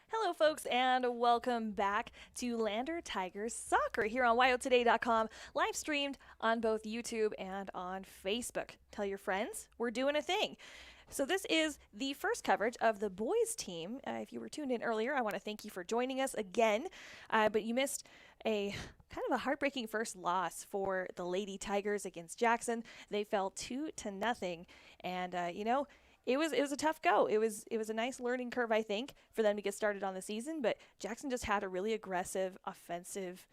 Hello, folks, and welcome back to Lander Tigers Soccer here on WyoToday.com, live streamed on both YouTube and on Facebook. Tell your friends, we're doing a thing. So this is the first coverage of the boys team. If you were tuned in earlier, I want to thank you for joining us again, but you missed a kind of a heartbreaking first loss for the Lady Tigers against Jackson. They fell 2-0, and it was a tough go. It was a nice learning curve, I think, for them to get started on the season. But Jackson just had a really aggressive, offensive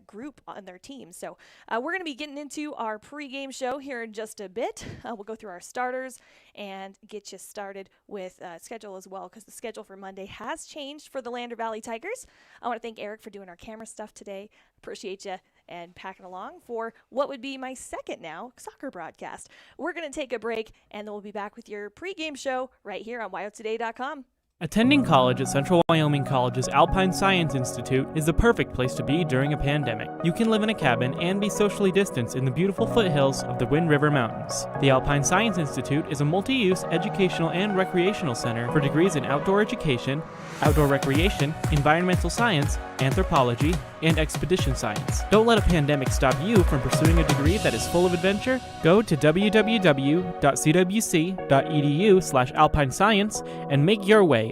group on their team. So we're going to be getting into our pregame show here in just a bit. We'll go through our starters and get you started with schedule as well, because the schedule for Monday has changed for the Lander Valley Tigers. I want to thank Eric for doing our camera stuff today. Appreciate you and packing along for what would be my second now soccer broadcast. We're going to take a break, and then we'll be back with your pregame show right here on WyoToday.com. Attending college at Central Wyoming College's Alpine Science Institute is the perfect place to be during a pandemic. You can live in a cabin and be socially distanced in the beautiful foothills of the Wind River Mountains. The Alpine Science Institute is a multi-use educational and recreational center for degrees in outdoor education, outdoor recreation, environmental science, anthropology, and expedition science. Don't let a pandemic stop you from pursuing a degree that is full of adventure. Go to www.cwc.edu/alpinescience and make your way.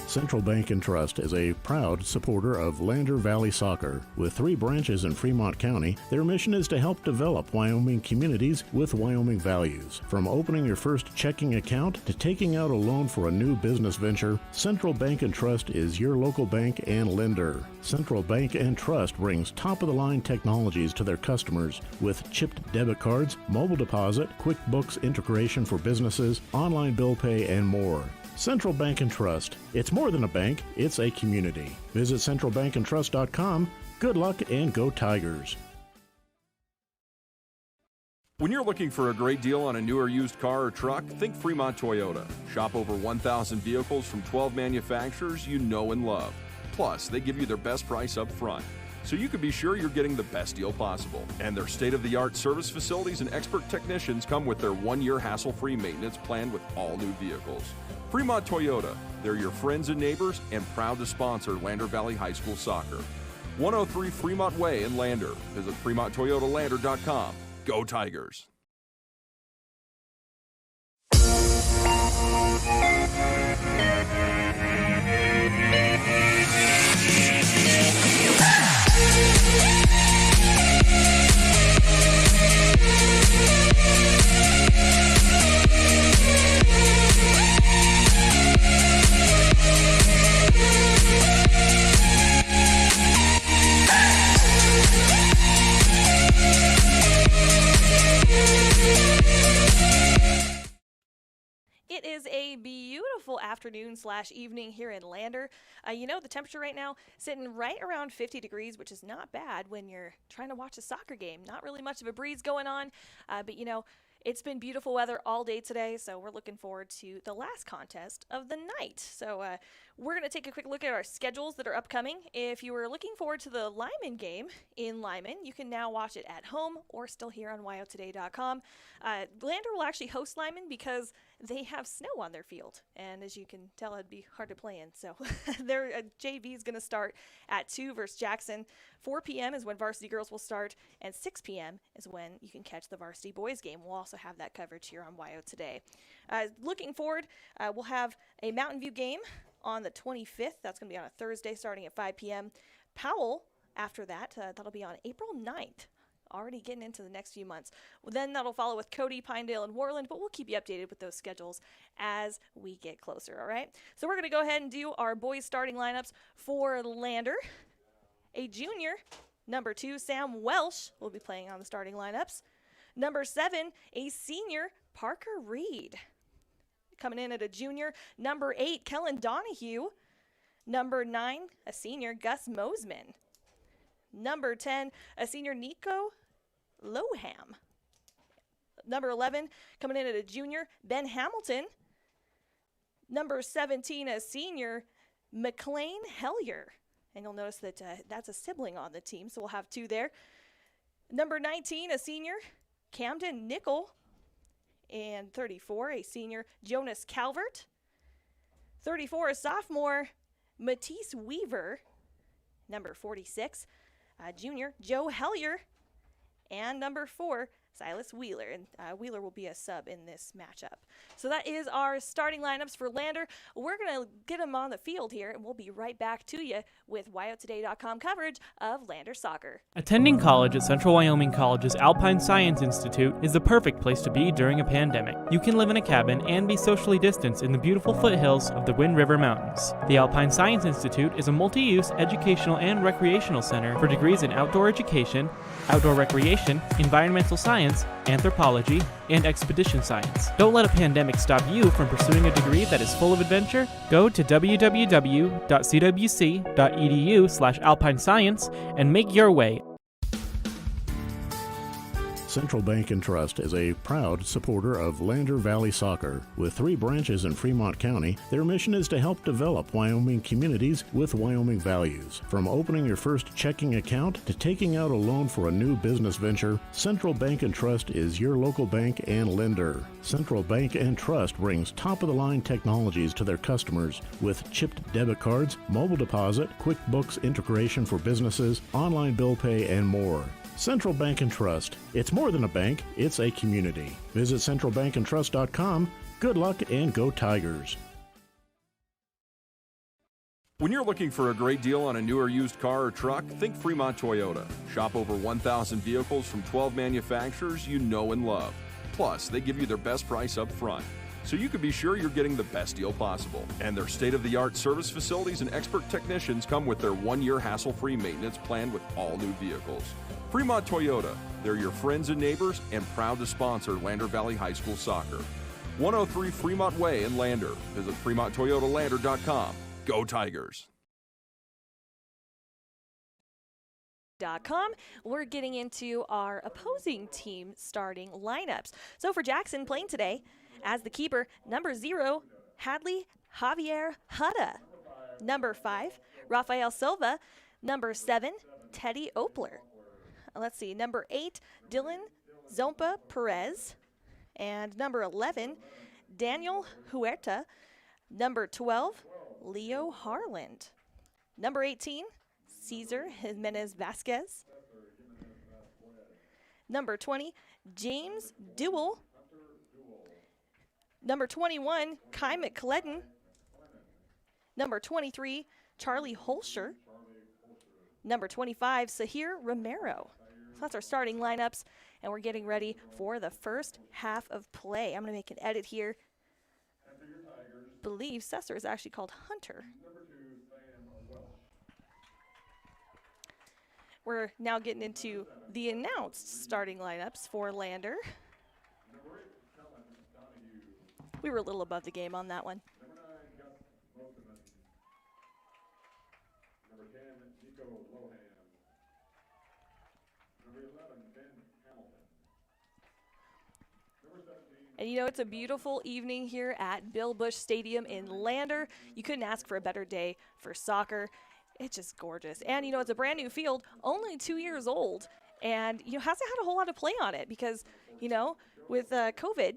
Central Bank and Trust is a proud supporter of Lander Valley Soccer. With 3 branches in Fremont County, their mission is to help develop Wyoming communities with Wyoming values. From opening your first checking account to taking out a loan for a new business venture, Central Bank and Trust is your local bank and lender. Central Bank and Trust brings top-of-the-line technologies to their customers with chipped debit cards, mobile deposit, QuickBooks integration for businesses, online bill pay, and more. Central Bank and Trust. It's more than a bank, it's a community. Visit centralbankandtrust.com. Good luck and go Tigers. When you're looking for a great deal on a new or used car or truck, think Fremont Toyota. Shop over 1,000 vehicles from 12 manufacturers you know and love. Plus, they give you their best price up front, so you can be sure you're getting the best deal possible. And their state-of-the-art service facilities and expert technicians come with their 1-year hassle-free maintenance plan with all new vehicles. Fremont Toyota, they're your friends and neighbors and proud to sponsor Lander Valley High School Soccer. 103 Fremont Way in Lander. Visit FremontToyotaLander.com. Go Tigers! It is a beautiful afternoon/evening here in Lander. The temperature right now sitting right around 50 degrees, which is not bad when you're trying to watch a soccer game. Not really much of a breeze going on, but it's been beautiful weather all day today, so we're looking forward to the last contest of the night. So we're going to take a quick look at our schedules that are upcoming. If you were looking forward to the Lyman game in Lyman, you can now watch it at home or still here on WyoToday.com. Lander will actually host Lyman because they have snow on their field, and as you can tell, it'd be hard to play in. So their JV is going to start at 2 versus Jackson. 4 p.m. is when varsity girls will start, and 6 p.m. is when you can catch the varsity boys game. We'll also have that coverage here on Wyo Today. Looking forward, we'll have a Mountain View game on the 25th. That's going to be on a Thursday starting at 5 p.m. Powell, after that, that'll be on April 9th. Already getting into the next few months. Well, then that'll follow with Cody, Pinedale, and Warland, but we'll keep you updated with those schedules as we get closer, all right? So we're going to go ahead and do our boys starting lineups for Lander. A junior, number 2, Sam Welsh, will be playing on the starting lineups. Number 7, a senior, Parker Reed. Coming in at a junior, number 8, Kellen Donahue. Number 9, a senior, Gus Mosman. Number 10, a senior, Nico Loham. Number 11, coming in at a junior, Ben Hamilton. Number 17, a senior, McLean Hellier. And you'll notice that that's a sibling on the team, so we'll have 2 there. Number 19, a senior, Camden Nickel. And 34, a senior, Jonas Calvert. 34, sophomore Matisse Weaver. Number 46, junior Joe Hellier. And number 4, Silas Wheeler. And Wheeler will be a sub in this matchup. So that is our starting lineups for Lander. We're going to get them on the field here, and we'll be right back to you with WyoToday.com coverage of Lander soccer. Attending college at Central Wyoming College's Alpine Science Institute is the perfect place to be during a pandemic. You can live in a cabin and be socially distanced in the beautiful foothills of the Wind River Mountains. The Alpine Science Institute is a multi-use educational and recreational center for degrees in outdoor education, outdoor recreation, environmental science, anthropology, and expedition science. Don't let a pandemic stop you from pursuing a degree that is full of adventure. Go to www.cwc.edu/alpinescience and make your way. Central Bank and Trust is a proud supporter of Lander Valley Soccer. With 3 branches in Fremont County, their mission is to help develop Wyoming communities with Wyoming values. From opening your first checking account to taking out a loan for a new business venture, Central Bank and Trust is your local bank and lender. Central Bank and Trust brings top-of-the-line technologies to their customers with chipped debit cards, mobile deposit, QuickBooks integration for businesses, online bill pay, and more. Central Bank and Trust. It's more than a bank, it's a community. Visit centralbankandtrust.com. Good luck and go Tigers. When you're looking for a great deal on a new or used car or truck, think Fremont Toyota. Shop over 1,000 vehicles from 12 manufacturers you know and love. Plus, they give you their best price up front, so you can be sure you're getting the best deal possible. And their state-of-the-art service facilities and expert technicians come with their 1-year hassle-free maintenance plan with all new vehicles. Fremont Toyota, they're your friends and neighbors and proud to sponsor Lander Valley High School soccer. 103 Fremont Way in Lander. Visit FremontToyotaLander.com. Go Tigers! We're getting into our opposing team starting lineups. So for Jackson playing today, as the keeper, number 0, Hadley Javier Hutta. Number 5, Rafael Silva. Number 7, Teddy Opler. Let's see, number 8, Dylan Zompa Perez. And number 11, Daniel Huerta. Number 12, Leo Harland. Number 18, Cesar Jimenez Vasquez. Number 20, James Dewell. Number 21, Kai McClellan. Number 23, Charlie Holscher. Number 25, Sahir Romero. So that's our starting lineups, and we're getting ready for the first half of play. I'm going to make an edit here. I believe Cesar is actually called Hunter. We're now getting into the announced starting lineups for Lander. We were a little above the game on that one. Number 10, Nico Lohan. Number 11, Ben Hamilton. Number 17. And you know, it's a beautiful evening here at Bill Bush Stadium in Lander. You couldn't ask for a better day for soccer. It's just gorgeous. And you know, it's a brand new field, only 2 years old, and you know, hasn't had a whole lot of play on it because, you know, with COVID,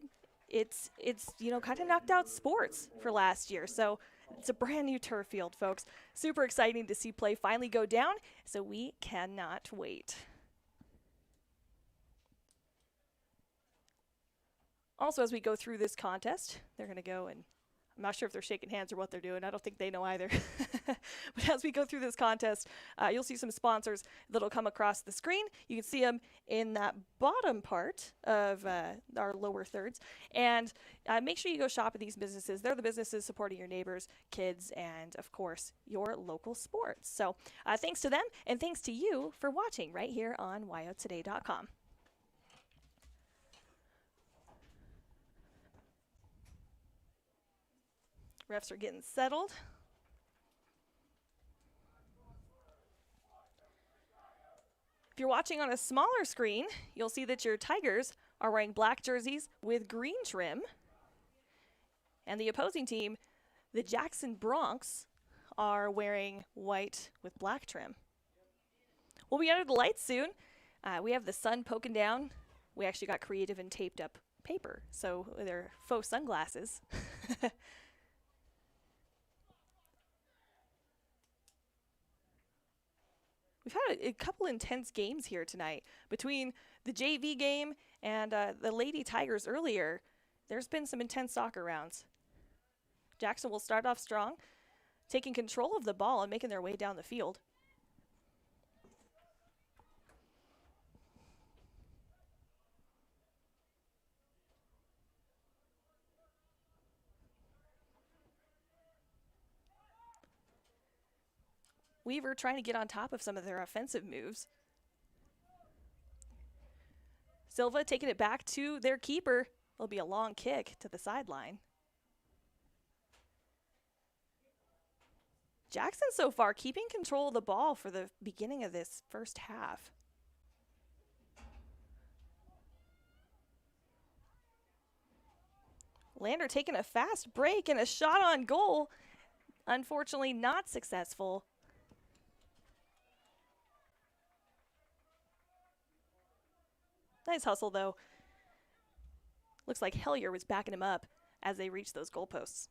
it's you know, kind of knocked out sports for last year. So it's a brand new turf field, folks. Super exciting to see play finally go down, so we cannot wait. Also, as we go through this contest, they're going to go and I'm not sure if they're shaking hands or what they're doing. I don't think they know either. But as we go through this contest, you'll see some sponsors that'll come across the screen. You can see them in that bottom part of our lower thirds. And make sure you go shop at these businesses. They're the businesses supporting your neighbors, kids, and, of course, your local sports. So thanks to them, and thanks to you for watching right here on WyoToday.com. Refs are getting settled. If you're watching on a smaller screen, you'll see that your Tigers are wearing black jerseys with green trim. And the opposing team, the Jackson Bronx, are wearing white with black trim. We'll be under the lights soon. We have the sun poking down. We actually got creative and taped up paper, so they're faux sunglasses. We've had a couple intense games here tonight. Between the JV game and the Lady Tigers earlier, there's been some intense soccer rounds. Jackson will start off strong, taking control of the ball and making their way down the field. Weaver trying to get on top of some of their offensive moves. Silva taking it back to their keeper. It'll be a long kick to the sideline. Jackson so far keeping control of the ball for the beginning of this first half. Lander taking a fast break and a shot on goal. Unfortunately not successful. Nice hustle, though. Looks like Hellier was backing him up as they reached those goalposts.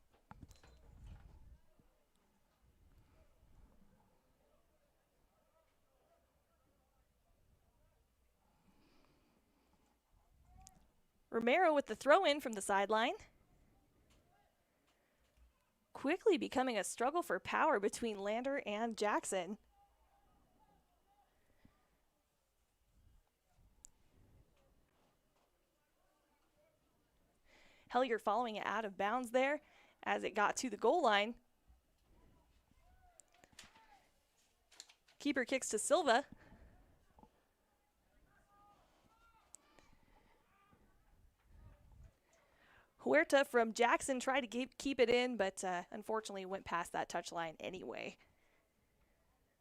Romero with the throw-in from the sideline. Quickly becoming a struggle for power between Lander and Jackson. Hellier following it out of bounds there as it got to the goal line. Keeper kicks to Silva. Huerta from Jackson tried to keep it in, but unfortunately went past that touchline anyway.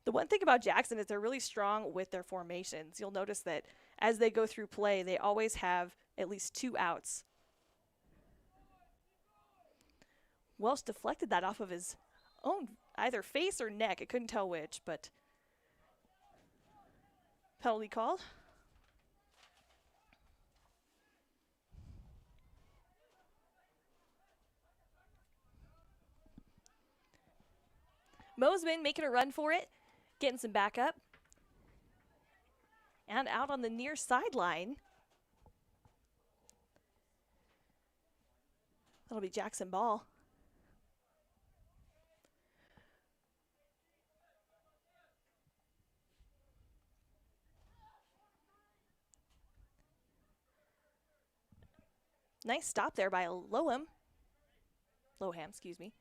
The one thing about Jackson is they're really strong with their formations. You'll notice that as they go through play, they always have at least 2 outs. Welsh deflected that off of his own either face or neck. I couldn't tell which, but penalty called. Mosman making a run for it, getting some backup. And out on the near sideline. That'll be Jackson ball. Nice stop there by Loham, excuse me.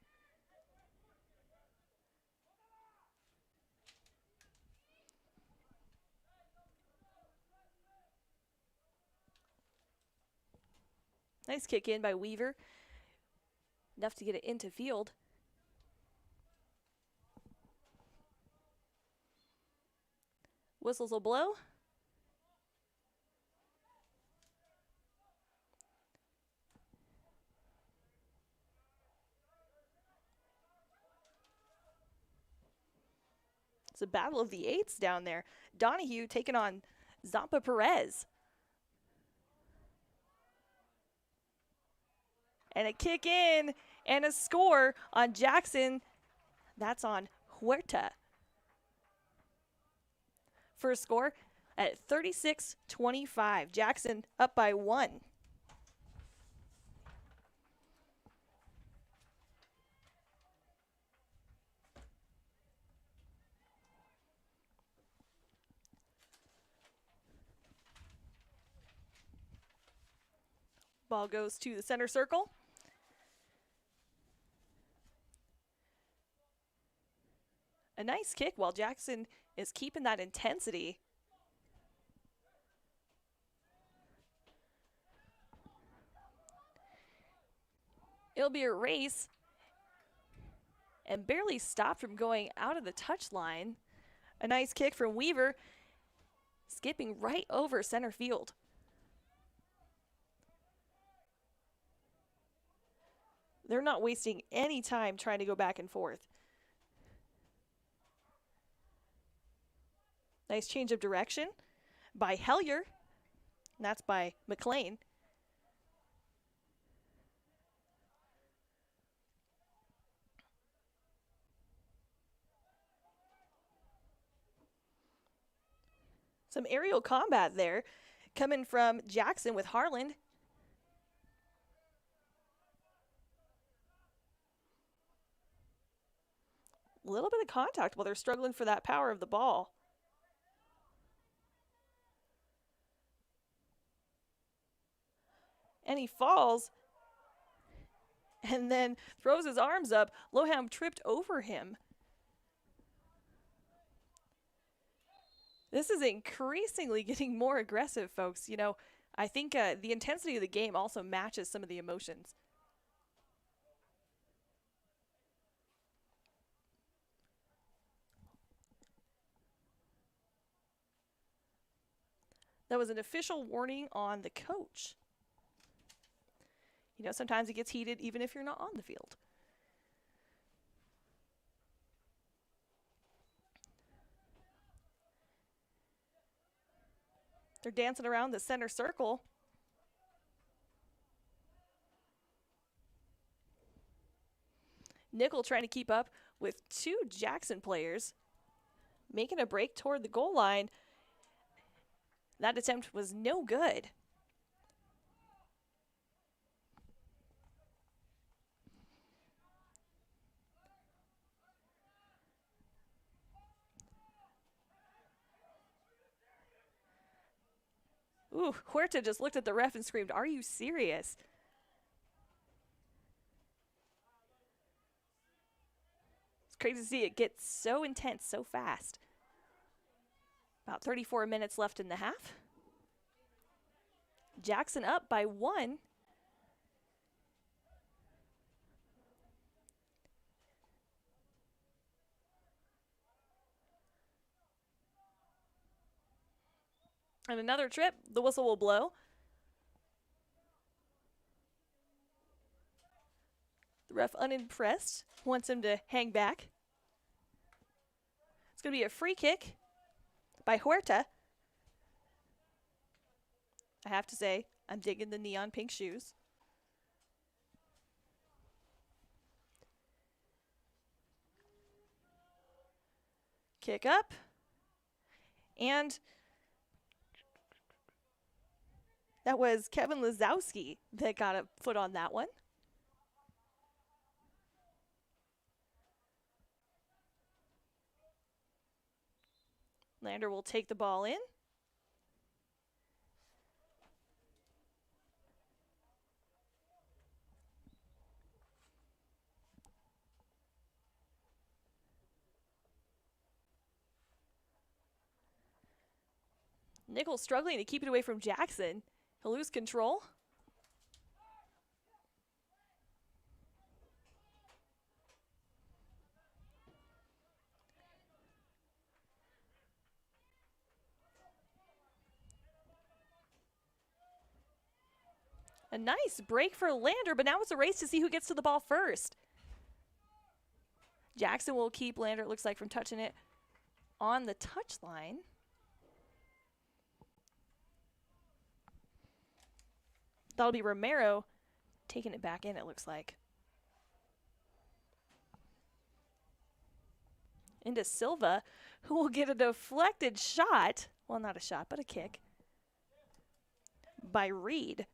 Nice kick in by Weaver. Enough to get it into field. Whistles will blow. It's a battle of the eights down there. Donahue taking on Zampa Perez. And a kick in and a score on Jackson. That's on Huerta. First score at 36-25. Jackson up by 1. Ball goes to the center circle. A nice kick while Jackson is keeping that intensity. It'll be a race and barely stopped from going out of the touch line. A nice kick from Weaver, skipping right over center field. They're not wasting any time trying to go back and forth. Nice change of direction by Hellier. And that's by McLean. Some aerial combat there coming from Jackson with Harland. A little bit of contact while they're struggling for that power of the ball. And he falls and then throws his arms up. Loham tripped over him. This is increasingly getting more aggressive, folks. You know, I think the intensity of the game also matches some of the emotions. That was an official warning on the coach. You know, sometimes it gets heated even if you're not on the field. They're dancing around the center circle. Nickel trying to keep up with two Jackson players, making a break toward the goal line. That attempt was no good. Ooh, Huerta just looked at the ref and screamed, "Are you serious?" It's crazy to see it get so intense so fast. About 34 minutes left in the half. Jackson up by 1. And another trip, the whistle will blow. The ref unimpressed, wants him to hang back. It's going to be a free kick by Huerta. I have to say, I'm digging the neon pink shoes. Kick up. And that was Kevin Lazowski that got a foot on that one. Lander will take the ball in. Nichols struggling to keep it away from Jackson. He'll lose control. A nice break for Lander, but now it's a race to see who gets to the ball first. Jackson will keep Lander, it looks like, from touching it on the touchline. That'll be Romero taking it back in, it looks like. Into Silva, who will get a deflected shot. Well, not a shot, but a kick. By Reed.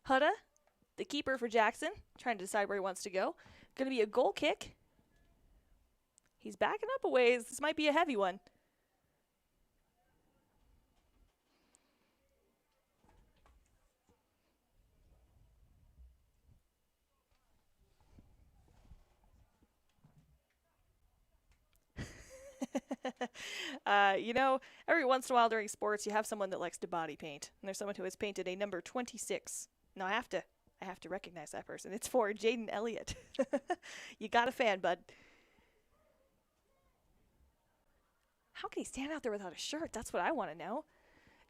Hudda, the keeper for Jackson, trying to decide where he wants to go. Going to be a goal kick. He's backing up a ways. This might be a heavy one. You know, every once in a while during sports, you have someone that likes to body paint. And there's someone who has painted a number 26. Now, I have to recognize that person. It's for Jaden Elliott. You got a fan, bud. How can he stand out there without a shirt? That's what I want to know.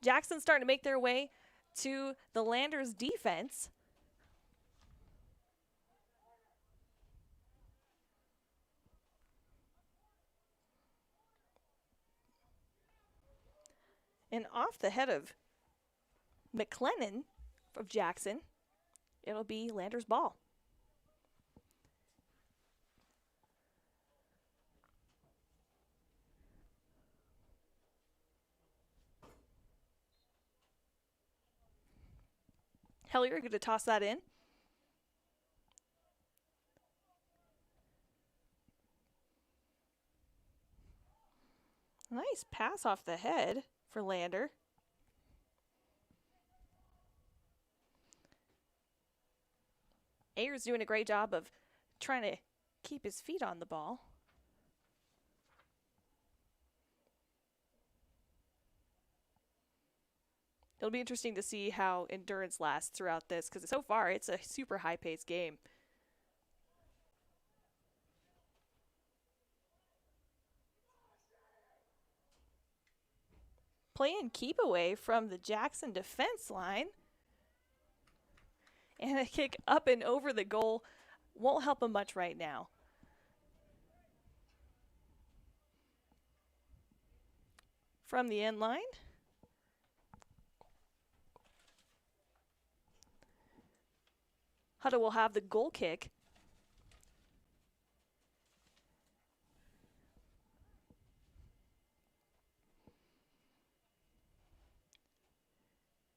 Jackson's starting to make their way to the Landers defense. And off the head of McLennan of Jackson, it'll be Landers' ball. Hellier going to toss that in. Nice pass off the head for Lander. Ayer's doing a great job of trying to keep his feet on the ball. It'll be interesting to see how endurance lasts throughout this, because so far it's a super high-paced game. Playing keep away from the Jackson defense line. And a kick up and over the goal won't help him much right now. From the end line. Hutta will have the goal kick.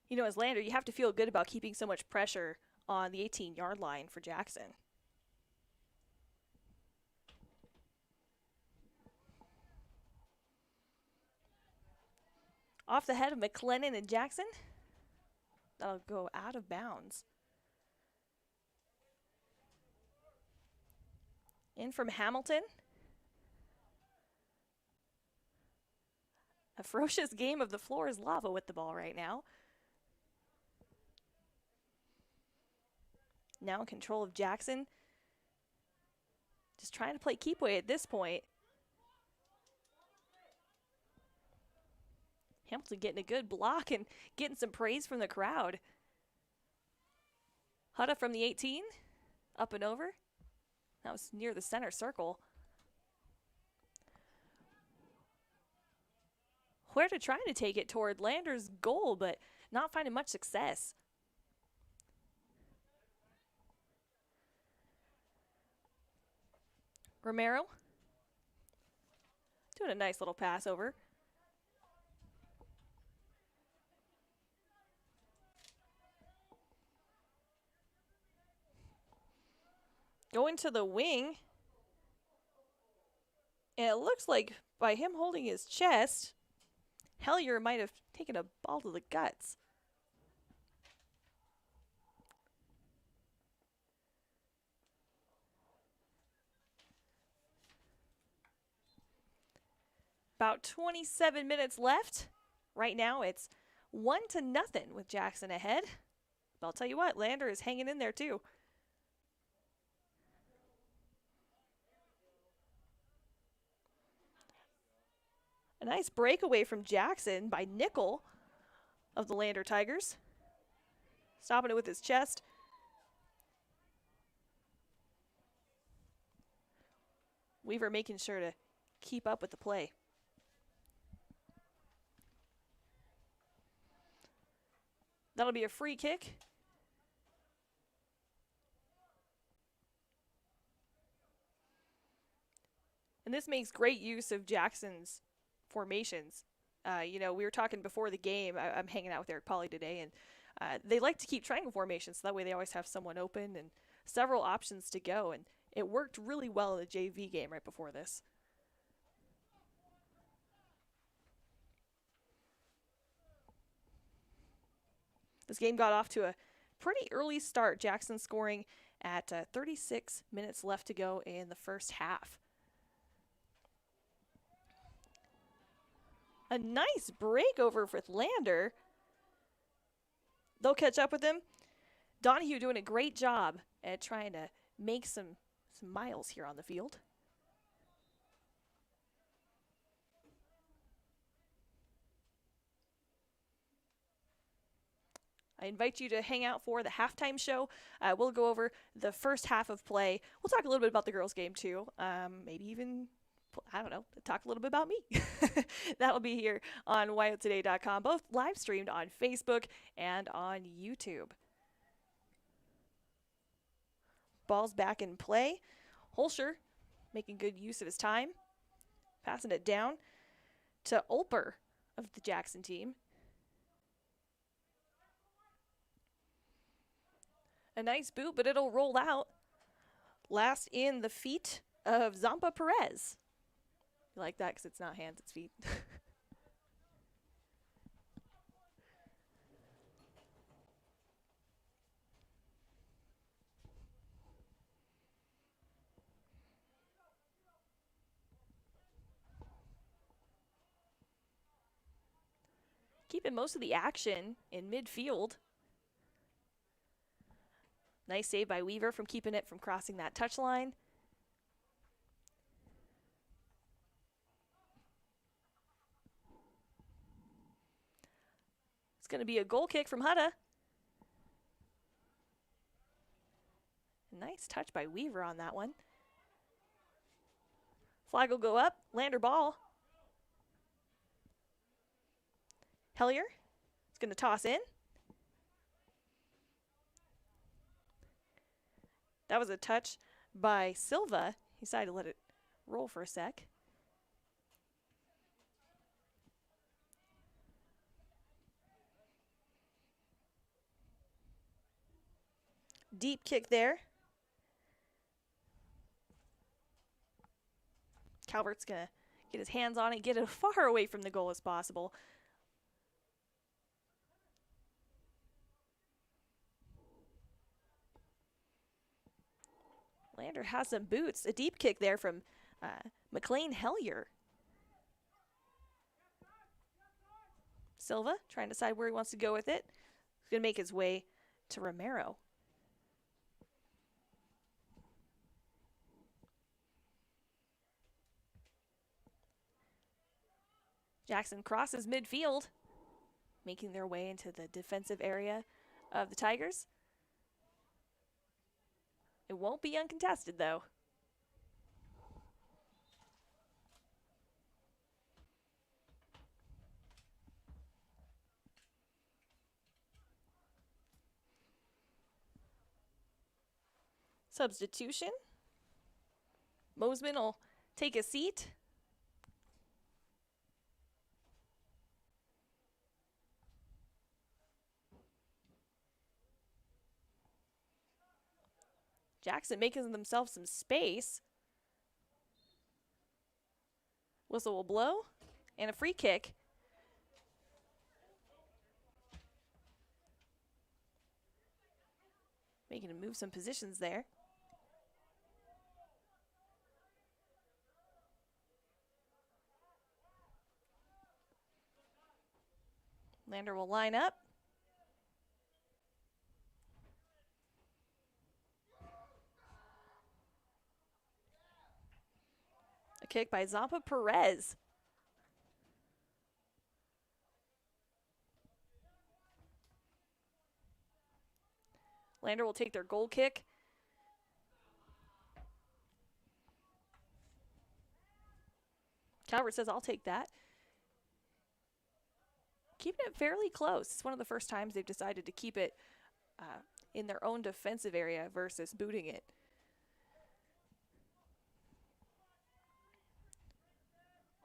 You know, as Lander, you have to feel good about keeping so much pressure on the 18-yard line for Jackson. Off the head of McLennan and Jackson. That'll go out of bounds. In from Hamilton. A ferocious game of the floor is lava with the ball right now. Now in control of Jackson. Just trying to play keep away at this point. Hamilton getting a good block and getting some praise from the crowd. Hutta from the 18. Up and over. That was near the center circle. Huerta trying to take it toward Lander's goal, but not finding much success. Romero doing a nice little pass over. Going to the wing. And it looks like by him holding his chest, Hellier might have taken a ball to the guts. About 27 minutes left. Right now it's 1-0 with Jackson ahead. But I'll tell you what, Lander is hanging in there too. A nice breakaway from Jackson by Nickel of the Lander Tigers. Stopping it with his chest. Weaver making sure to keep up with the play. That'll be a free kick. And this makes great use of Jackson's formations. You know, we were talking before the game. I'm hanging out with Eric Polly today, and they like to keep triangle formations, so that way they always have someone open and several options to go. And it worked really well in the JV game right before this. This game got off to a pretty early start. Jackson scoring at 36 minutes left to go in the first half. A nice breakover with Lander. They'll catch up with him. Donahue doing a great job at trying to make some miles here on the field. I invite you to hang out for the halftime show. We'll go over the first half of play. We'll talk a little bit about the girls' game too. Maybe even, I don't know, talk a little bit about me. That'll be here on WyoToday.com, both live streamed on Facebook and on YouTube. Ball's back in play. Holscher making good use of his time. Passing it down to Olper of the Jackson team. A nice boot, but it'll roll out. Last in the feet of Zampa Perez. You like that because it's not hands, it's feet. Keeping most of the action in midfield. Nice save by Weaver from keeping it from crossing that touch line. It's going to be a goal kick from Hutta. Nice touch by Weaver on that one. Flag will go up. Lander ball. Hellier is going to toss in. That was a touch by Silva. He decided to let it roll for a sec. Deep kick there. Calvert's going to get his hands on it, get it as far away from the goal as possible. Lander has some boots. A deep kick there from McLean Hellier. Silva trying to decide where he wants to go with it. He's going to make his way to Romero. Jackson crosses midfield, making their way into the defensive area of the Tigers. It won't be uncontested, though. Substitution. Mosman will take a seat. Jackson making themselves some space. Whistle will blow. And a free kick. Making him move some positions there. Lander will line up. A kick by Zampa Perez. Lander will take their goal kick. Calvert says, I'll take that. Keeping it fairly close. It's one of the first times they've decided to keep it in their own defensive area versus booting it.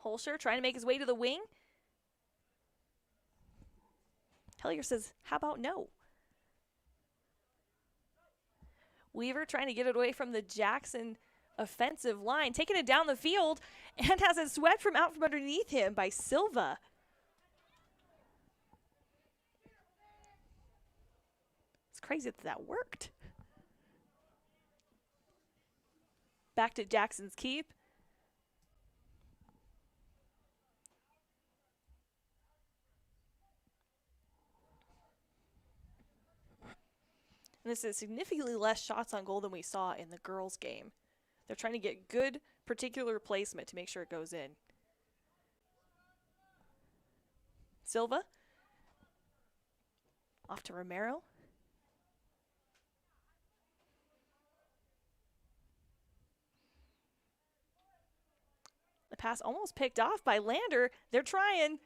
Holscher trying to make his way to the wing. Hellier says, how about no? Weaver trying to get it away from the Jackson offensive line, taking it down the field, and has it swept from out from underneath him by Silva. It's crazy that worked. Back to Jackson's keep. And this is significantly less shots on goal than we saw in the girls' game. They're trying to get good particular placement to make sure it goes in. Silva. Off to Romero. The pass almost picked off by Lander. They're trying.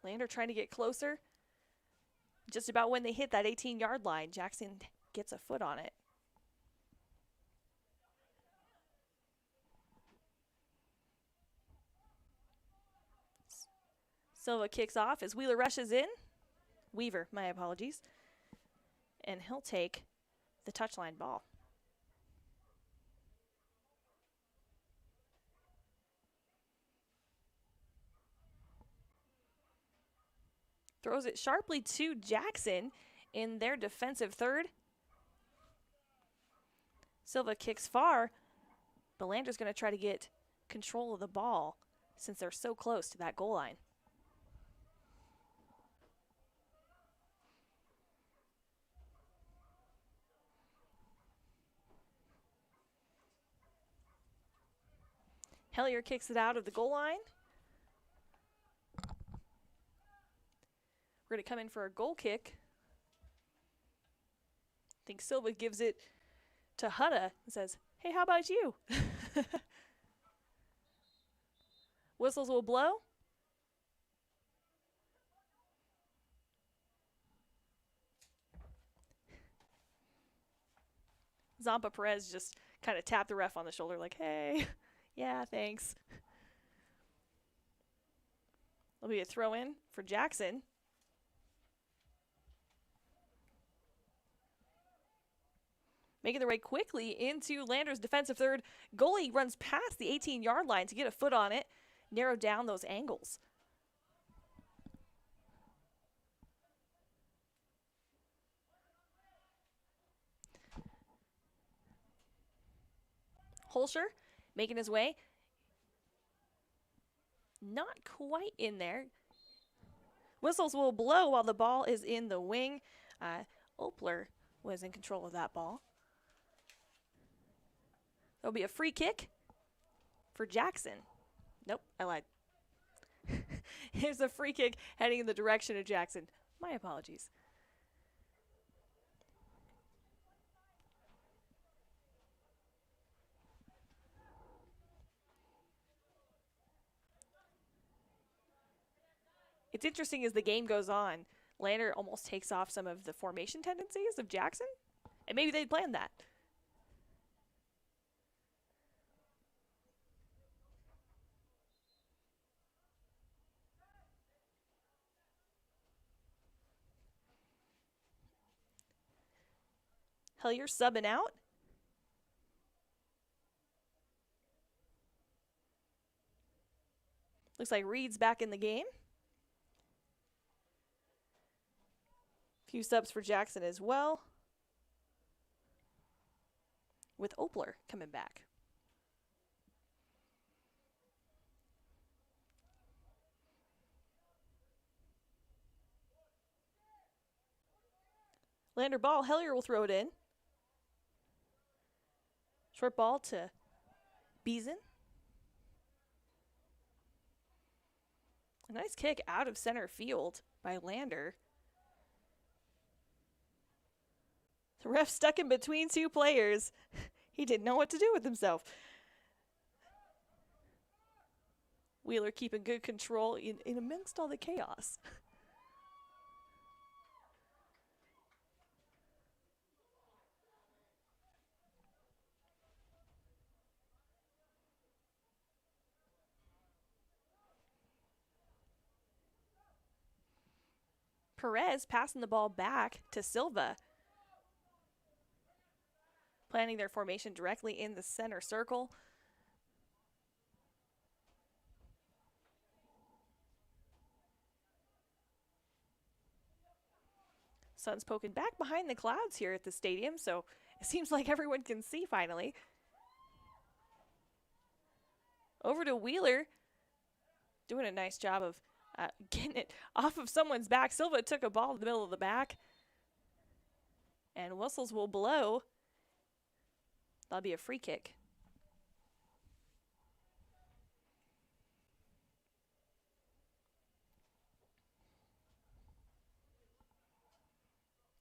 Lander trying to get closer. Just about when they hit that 18-yard line, Jackson gets a foot on it. Silva kicks off as Wheeler rushes in. Weaver, my apologies. And he'll take the touchline ball. Throws it sharply to Jackson in their defensive third. Silva kicks far, but Lander's going to try to get control of the ball since they're so close to that goal line. Hellier kicks it out of the goal line. We're going to come in for a goal kick. I think Silva gives it to Hutta and says, hey, how about you? Whistles will blow. Zampa Perez just kind of tapped the ref on the shoulder like, hey, yeah, thanks. There'll be a throw in for Jackson. Making their way quickly into Lander's defensive third. Goalie runs past the 18-yard line to get a foot on it, narrow down those angles. Holscher making his way. Not quite in there. Whistles will blow while the ball is in the wing. Opler was in control of that ball. There'll be a free kick for Jackson. Nope, I lied. Here's a free kick heading in the direction of Jackson. My apologies. It's interesting as the game goes on, Lander almost takes off some of the formation tendencies of Jackson, and maybe they'd planned that. Hellier subbing out. Looks like Reed's back in the game. Few subs for Jackson as well, with Opler coming back. Lander ball, Hellier will throw it in. Short ball to Beeson. A nice kick out of center field by Lander. The ref stuck in between two players. He didn't know what to do with himself. Wheeler keeping good control in amongst all the chaos. Perez passing the ball back to Silva. Planning their formation directly in the center circle. Sun's poking back behind the clouds here at the stadium, so it seems like everyone can see finally. Over to Wheeler, doing a nice job of getting it off of someone's back. Silva took a ball in the middle of the back, and whistles will blow. That'll be a free kick.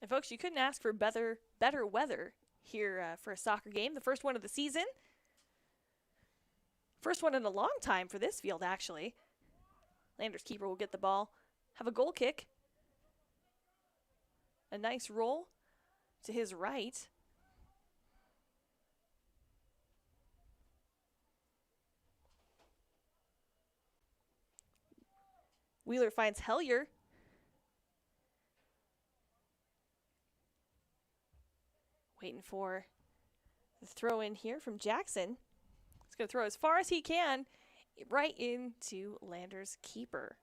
And folks, you couldn't ask for better weather here for a soccer game. The first one of the season. First one in a long time for this field, actually. Lander's keeper will get the ball. Have a goal kick. A nice roll to his right. Wheeler finds Hellier. Waiting for the throw in here from Jackson. He's going to throw as far as he can right into Lander's keeper.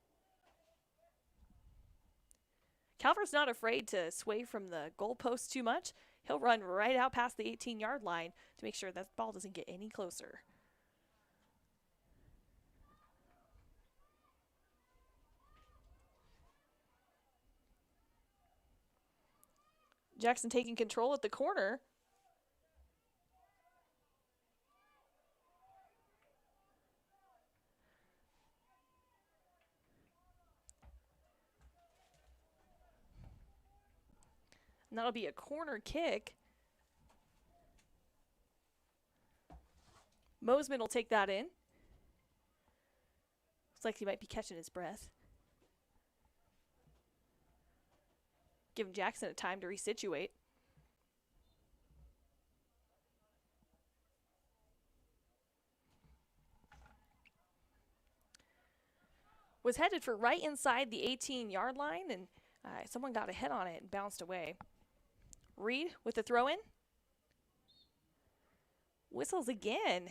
Calvert's not afraid to sway from the goalpost too much. He'll run right out past the 18-yard line to make sure that ball doesn't get any closer. Jackson taking control at the corner. And that'll be a corner kick. Mosman will take that in. Looks like he might be catching his breath. Giving Jackson a time to resituate. Was headed for right inside the 18-yard line, and someone got a hit on it and bounced away. Reed with the throw-in. Whistles again.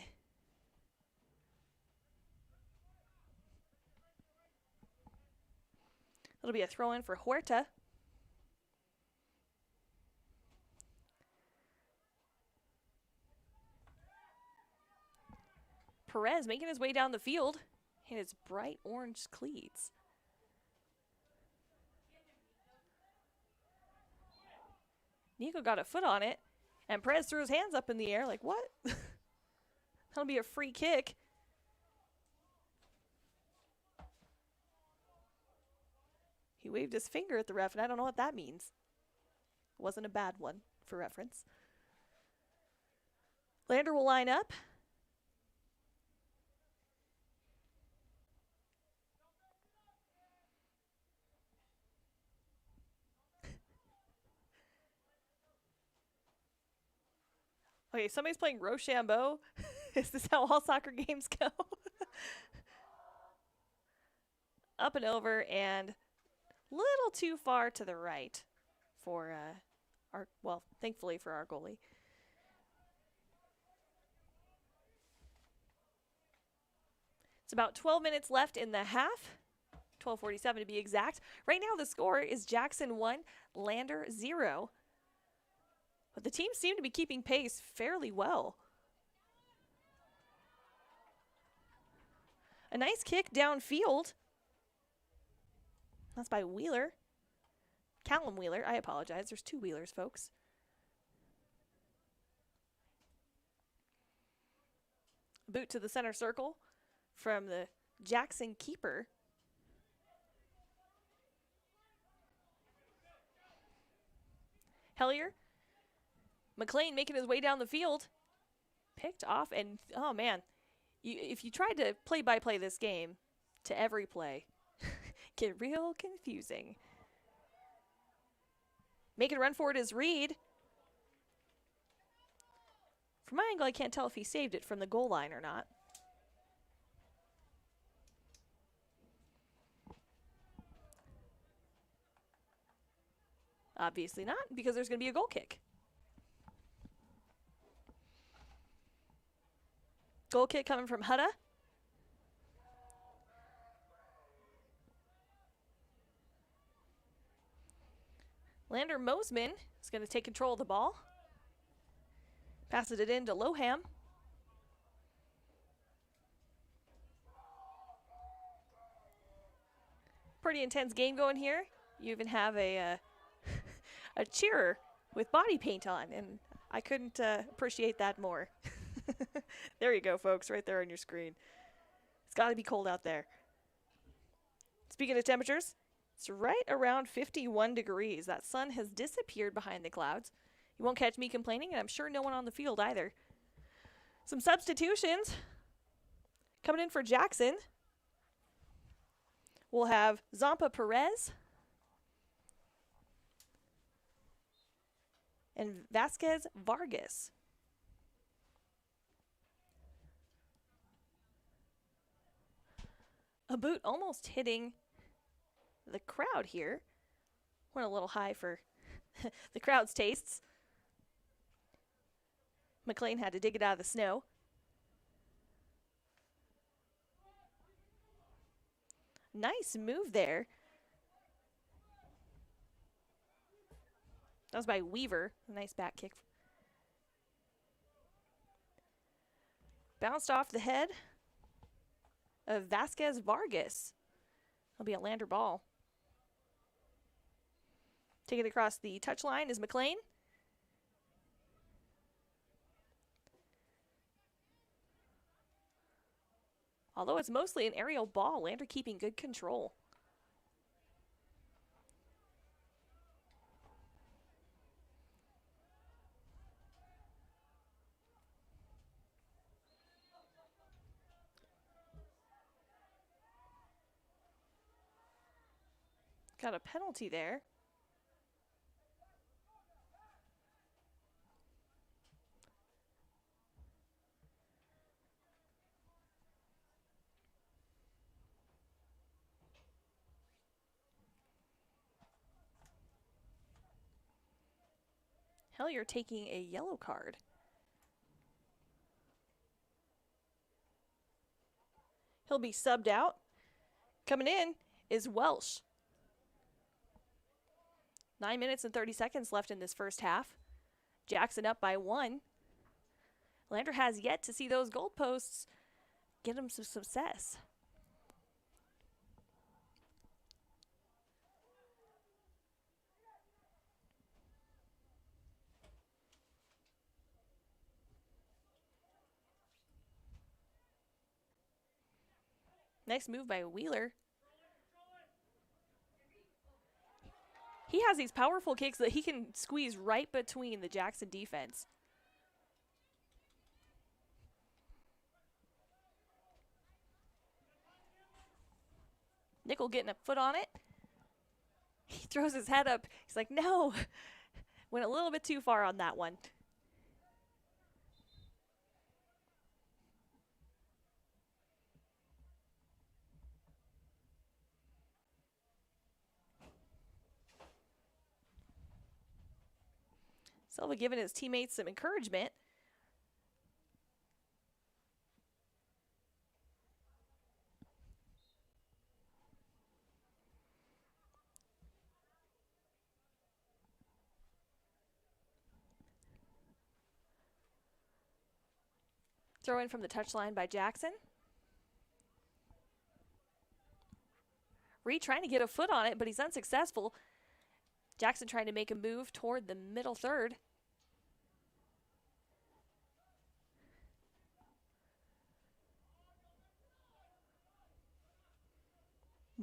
It'll be a throw-in for Huerta. Perez making his way down the field in his bright orange cleats. Nico got a foot on it, and Perez threw his hands up in the air like, what? That'll be a free kick. He waved his finger at the ref, and I don't know what that means. It wasn't a bad one, for reference. Lander will line up. Okay, somebody's playing Rochambeau. Is this how all soccer games go? Up and over, and little too far to the right for thankfully for our goalie. It's about 12 minutes left in the half. 12:47 to be exact. Right now the score is Jackson 1, Lander 0. But the teams seem to be keeping pace fairly well. A nice kick downfield. That's by Wheeler. Callum Wheeler, I apologize. There's two Wheelers, folks. Boot to the center circle from the Jackson keeper. Hellier. McLean making his way down the field. Picked off, and oh man, if you tried to play-by-play this game to every play, get real confusing. Making a run for it is Reed. From my angle, I can't tell if he saved it from the goal line or not. Obviously not, because there's going to be a goal kick. Goal kick coming from Hutta. Lander Mosman is going to take control of the ball. Passes it in to Loham. Pretty intense game going here. You even have a cheerer with body paint on, and I couldn't appreciate that more. There you go, folks, right there on your screen. It's got to be cold out there. Speaking of temperatures, it's right around 51 degrees. That sun has disappeared behind the clouds. You won't catch me complaining, and I'm sure no one on the field either. Some substitutions coming in for Jackson. We'll have Zampa Perez. and Vasquez Vargas. A boot almost hitting the crowd here. Went a little high for the crowd's tastes. McLean had to dig it out of the snow. Nice move there. That was by Weaver. A nice back kick. Bounced off the head of Vasquez Vargas. It'll be a Lander ball. Take it across the touchline is McLean. Although it's mostly an aerial ball, Lander keeping good control. Got a penalty there. Hellier taking a yellow card. He'll be subbed out. Coming in is Welsh. 9 minutes and 30 seconds left in this first half. Jackson up by 1. Lander has yet to see those goalposts get him some success. Nice move by Wheeler. He has these powerful kicks that he can squeeze right between the Jackson defense. Nickel getting a foot on it. He throws his head up. He's like, no. Went a little bit too far on that one. Silva giving his teammates some encouragement. Throw in from the touchline by Jackson. Reed trying to get a foot on it, but he's unsuccessful. Jackson trying to make a move toward the middle third.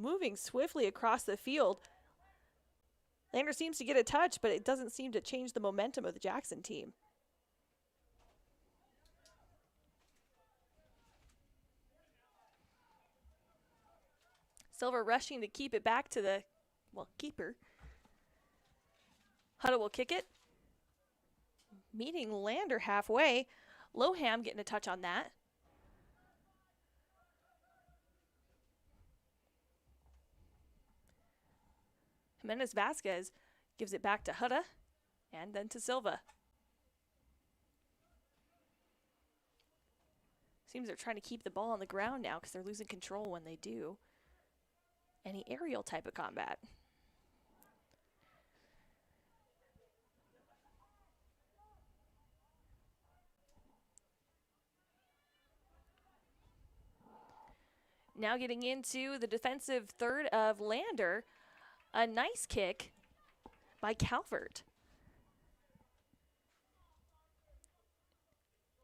Moving swiftly across the field. Lander seems to get a touch, but it doesn't seem to change the momentum of the Jackson team. Silva rushing to keep it back to the, keeper. Huddle will kick it. Meeting Lander halfway. Loham getting a touch on that. Jimenez Vasquez gives it back to Hutta and then to Silva. Seems they're trying to keep the ball on the ground now because they're losing control when they do any aerial type of combat. Now getting into the defensive third of Lander. A nice kick by Calvert.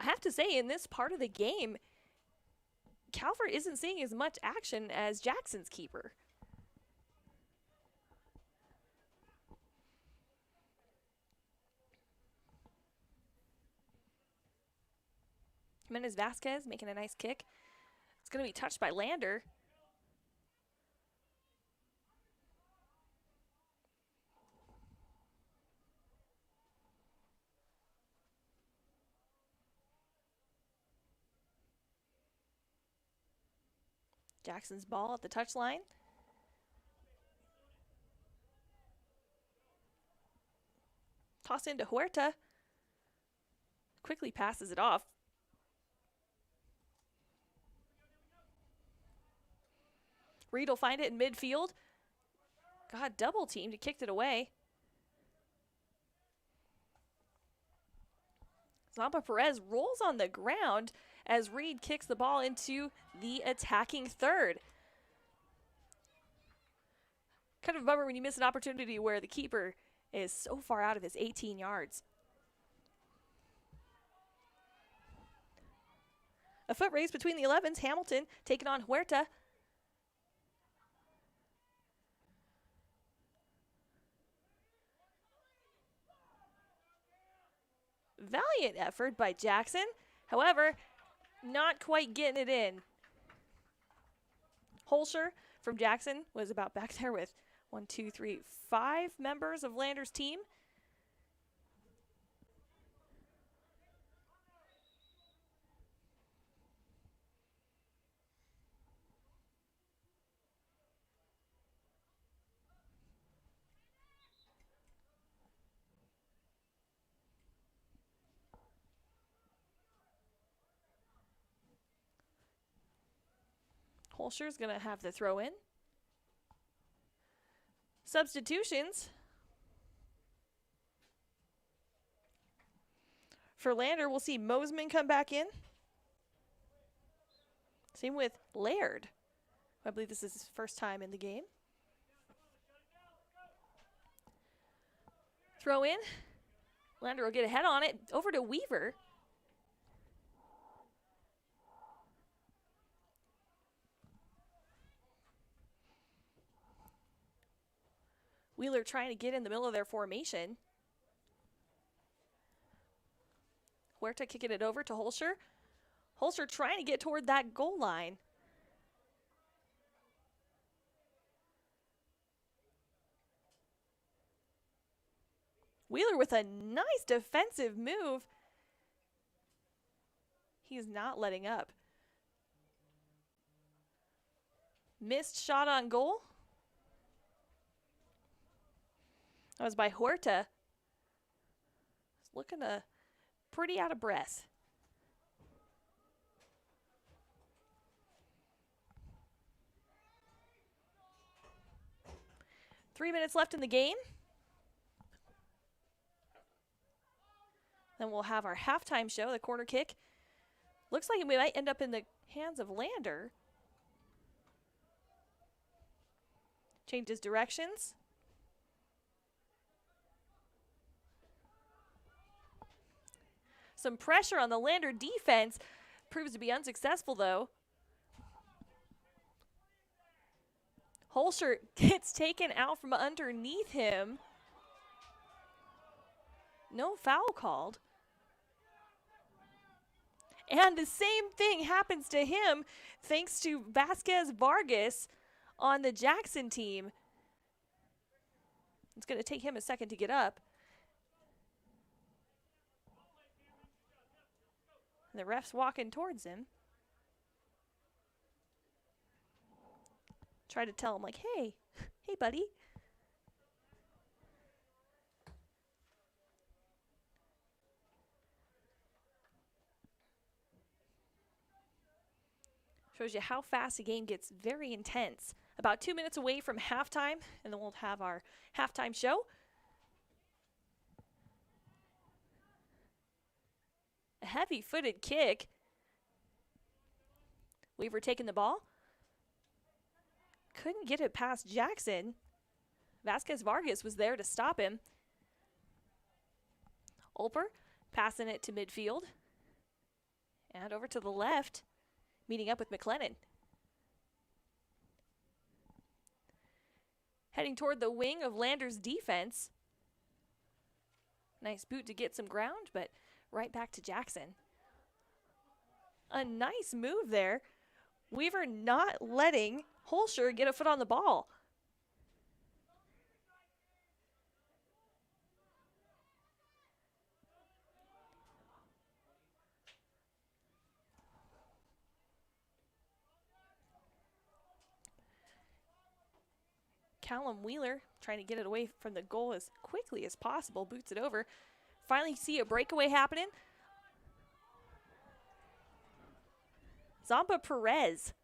I have to say, in this part of the game, Calvert isn't seeing as much action as Jackson's keeper. Jimenez Vasquez making a nice kick. It's going to be touched by Lander. Jackson's ball at the touchline. Toss into Huerta. Quickly passes it off. Reed will find it in midfield. Got double teamed. He kicked it away. Zampa Perez rolls on the ground as Reed kicks the ball into the attacking third. Kind of a bummer when you miss an opportunity where the keeper is so far out of his 18 yards. A foot race between the 11s. Hamilton taking on Huerta. Valiant effort by Jackson. However, not quite getting it in. Holscher from Jackson was about back there with 5 members of Lander's team. Holscher's going to have the throw in. Substitutions. For Lander, we'll see Mosman come back in. Same with Laird. I believe this is his first time in the game. Throw in. Lander will get ahead on it. Over to Weaver. Wheeler trying to get in the middle of their formation. Huerta kicking it over to Holscher. Holscher trying to get toward that goal line. Wheeler with a nice defensive move. He's not letting up. Missed shot on goal. That was by Huerta. He's looking pretty out of breath. Three minutes left in the game. Then we'll have our halftime show, the corner kick. Looks like we might end up in the hands of Lander. Changes directions. Some pressure on the Lander defense. Proves to be unsuccessful, though. Holscher gets taken out from underneath him. No foul called. And the same thing happens to him thanks to Vasquez Vargas on the Jackson team. It's going to take him a second to get up. And the ref's walking towards him. Try to tell him, like, hey, buddy. Shows you how fast a game gets very intense. About 2 minutes away from halftime, and then we'll have our halftime show. A heavy-footed kick. Weaver taking the ball. Couldn't get it past Jackson. Vasquez Vargas was there to stop him. Olper passing it to midfield. And over to the left, meeting up with McLennan. Heading toward the wing of Lander's defense. Nice boot to get some ground, but right back to Jackson. A nice move there. Weaver not letting Holscher get a foot on the ball. Callum Wheeler trying to get it away from the goal as quickly as possible. Boots it over. Finally see a breakaway happening. Zampa Perez.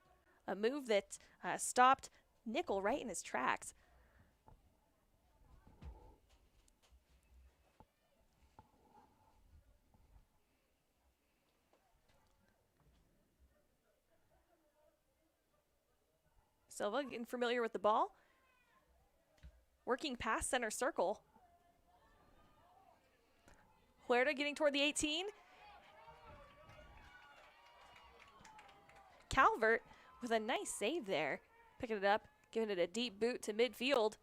A move that stopped Nickel right in his tracks. Silva getting familiar with the ball. Working past center circle. Huerta getting toward the 18. Calvert with a nice save there. Picking it up, giving it a deep boot to midfield.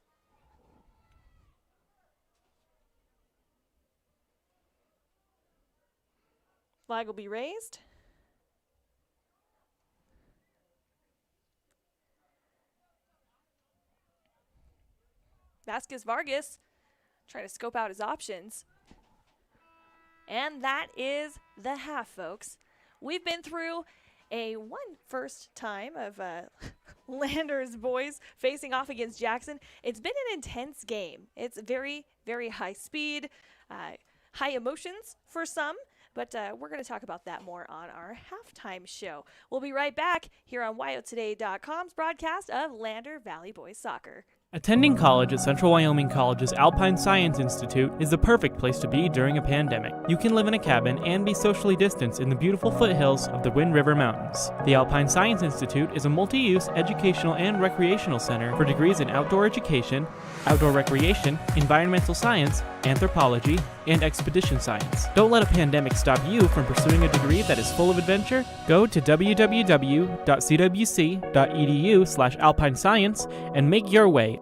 Flag will be raised. Vasquez Vargas trying to scope out his options. And that is the half, folks. We've been through a first time of Landers boys facing off against Jackson. It's been an intense game. It's very, very high speed, high emotions for some, but we're going to talk about that more on our halftime show. We'll be right back here on WyoToday.com's broadcast of Lander Valley Boys Soccer. Attending college at Central Wyoming College's Alpine Science Institute is the perfect place to be during a pandemic. You can live in a cabin and be socially distanced in the beautiful foothills of the Wind River Mountains. The Alpine Science Institute is a multi-use educational and recreational center for degrees in outdoor education, outdoor recreation, environmental science, anthropology, and expedition science. Don't let a pandemic stop you from pursuing a degree that is full of adventure. Go to www.cwc.edu/alpinescience and make your way.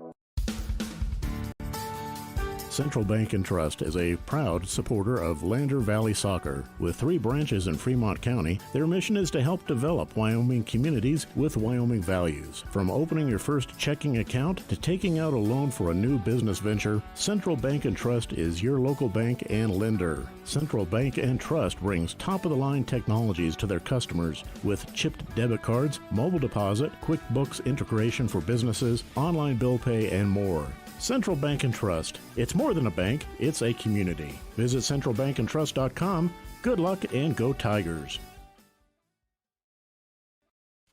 Central Bank and Trust is a proud supporter of Lander Valley Soccer. With 3 branches in Fremont County, their mission is to help develop Wyoming communities with Wyoming values. From opening your first checking account to taking out a loan for a new business venture, Central Bank and Trust is your local bank and lender. Central Bank and Trust brings top-of-the-line technologies to their customers with chipped debit cards, mobile deposit, QuickBooks integration for businesses, online bill pay, and more. Central Bank and Trust. It's more than a bank, it's a community. Visit centralbankandtrust.com. Good luck and go Tigers.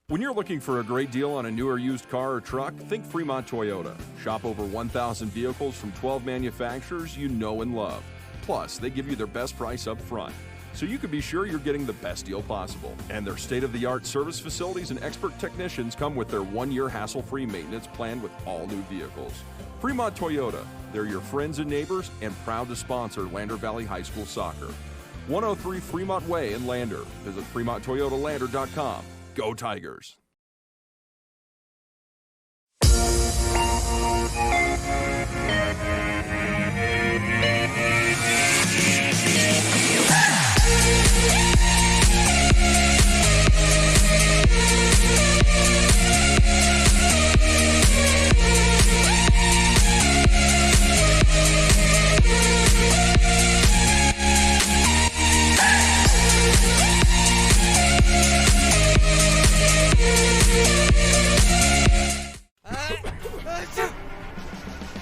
When you're looking for a great deal on a new or used car or truck, think Fremont Toyota. Shop over 1,000 vehicles from 12 manufacturers you know and love. Plus, they give you their best price up front, so you can be sure you're getting the best deal possible. And their state-of-the-art service facilities and expert technicians come with their 1-year hassle-free maintenance plan with all new vehicles. Fremont Toyota, they're your friends and neighbors and proud to sponsor Lander Valley High School Soccer. 103 Fremont Way in Lander. Visit FremontToyotaLander.com. Go Tigers!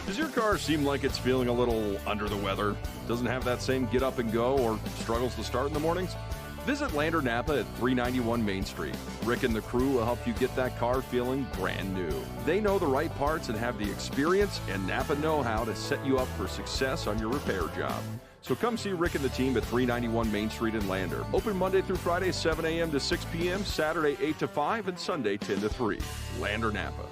Does your car seem like it's feeling a little under the weather? Doesn't have that same get up and go or struggles to start in the mornings? Visit Lander Napa at 391 Main Street. Rick and the crew will help you get that car feeling brand new. They know the right parts and have the experience and Napa know-how to set you up for success on your repair job. So come see Rick and the team at 391 Main Street in Lander. Open Monday through Friday, 7 a.m. to 6 p.m., Saturday, 8 to 5, and Sunday, 10 to 3. Lander Napa.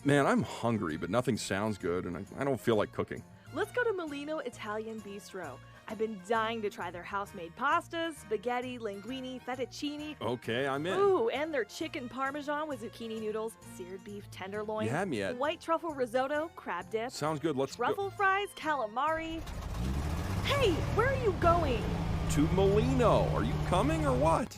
Man, I'm hungry, but nothing sounds good, and I don't feel like cooking. Let's go to Molino Italian Bistro. I've been dying to try their house-made pastas, spaghetti, linguine, fettuccine. Okay, I'm in. Ooh, and their chicken parmesan with zucchini noodles, seared beef tenderloin. You had me at... White truffle risotto, crab dip. Sounds good, let's go. Truffle fries, calamari. Hey, where are you going? To Molino. Are you coming or what?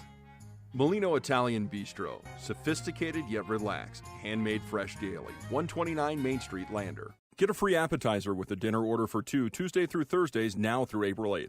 Molino Italian Bistro. Sophisticated yet relaxed. Handmade fresh daily. 129 Main Street, Lander. Get a free appetizer with a dinner order for 2 Tuesday through Thursdays now through April 8th.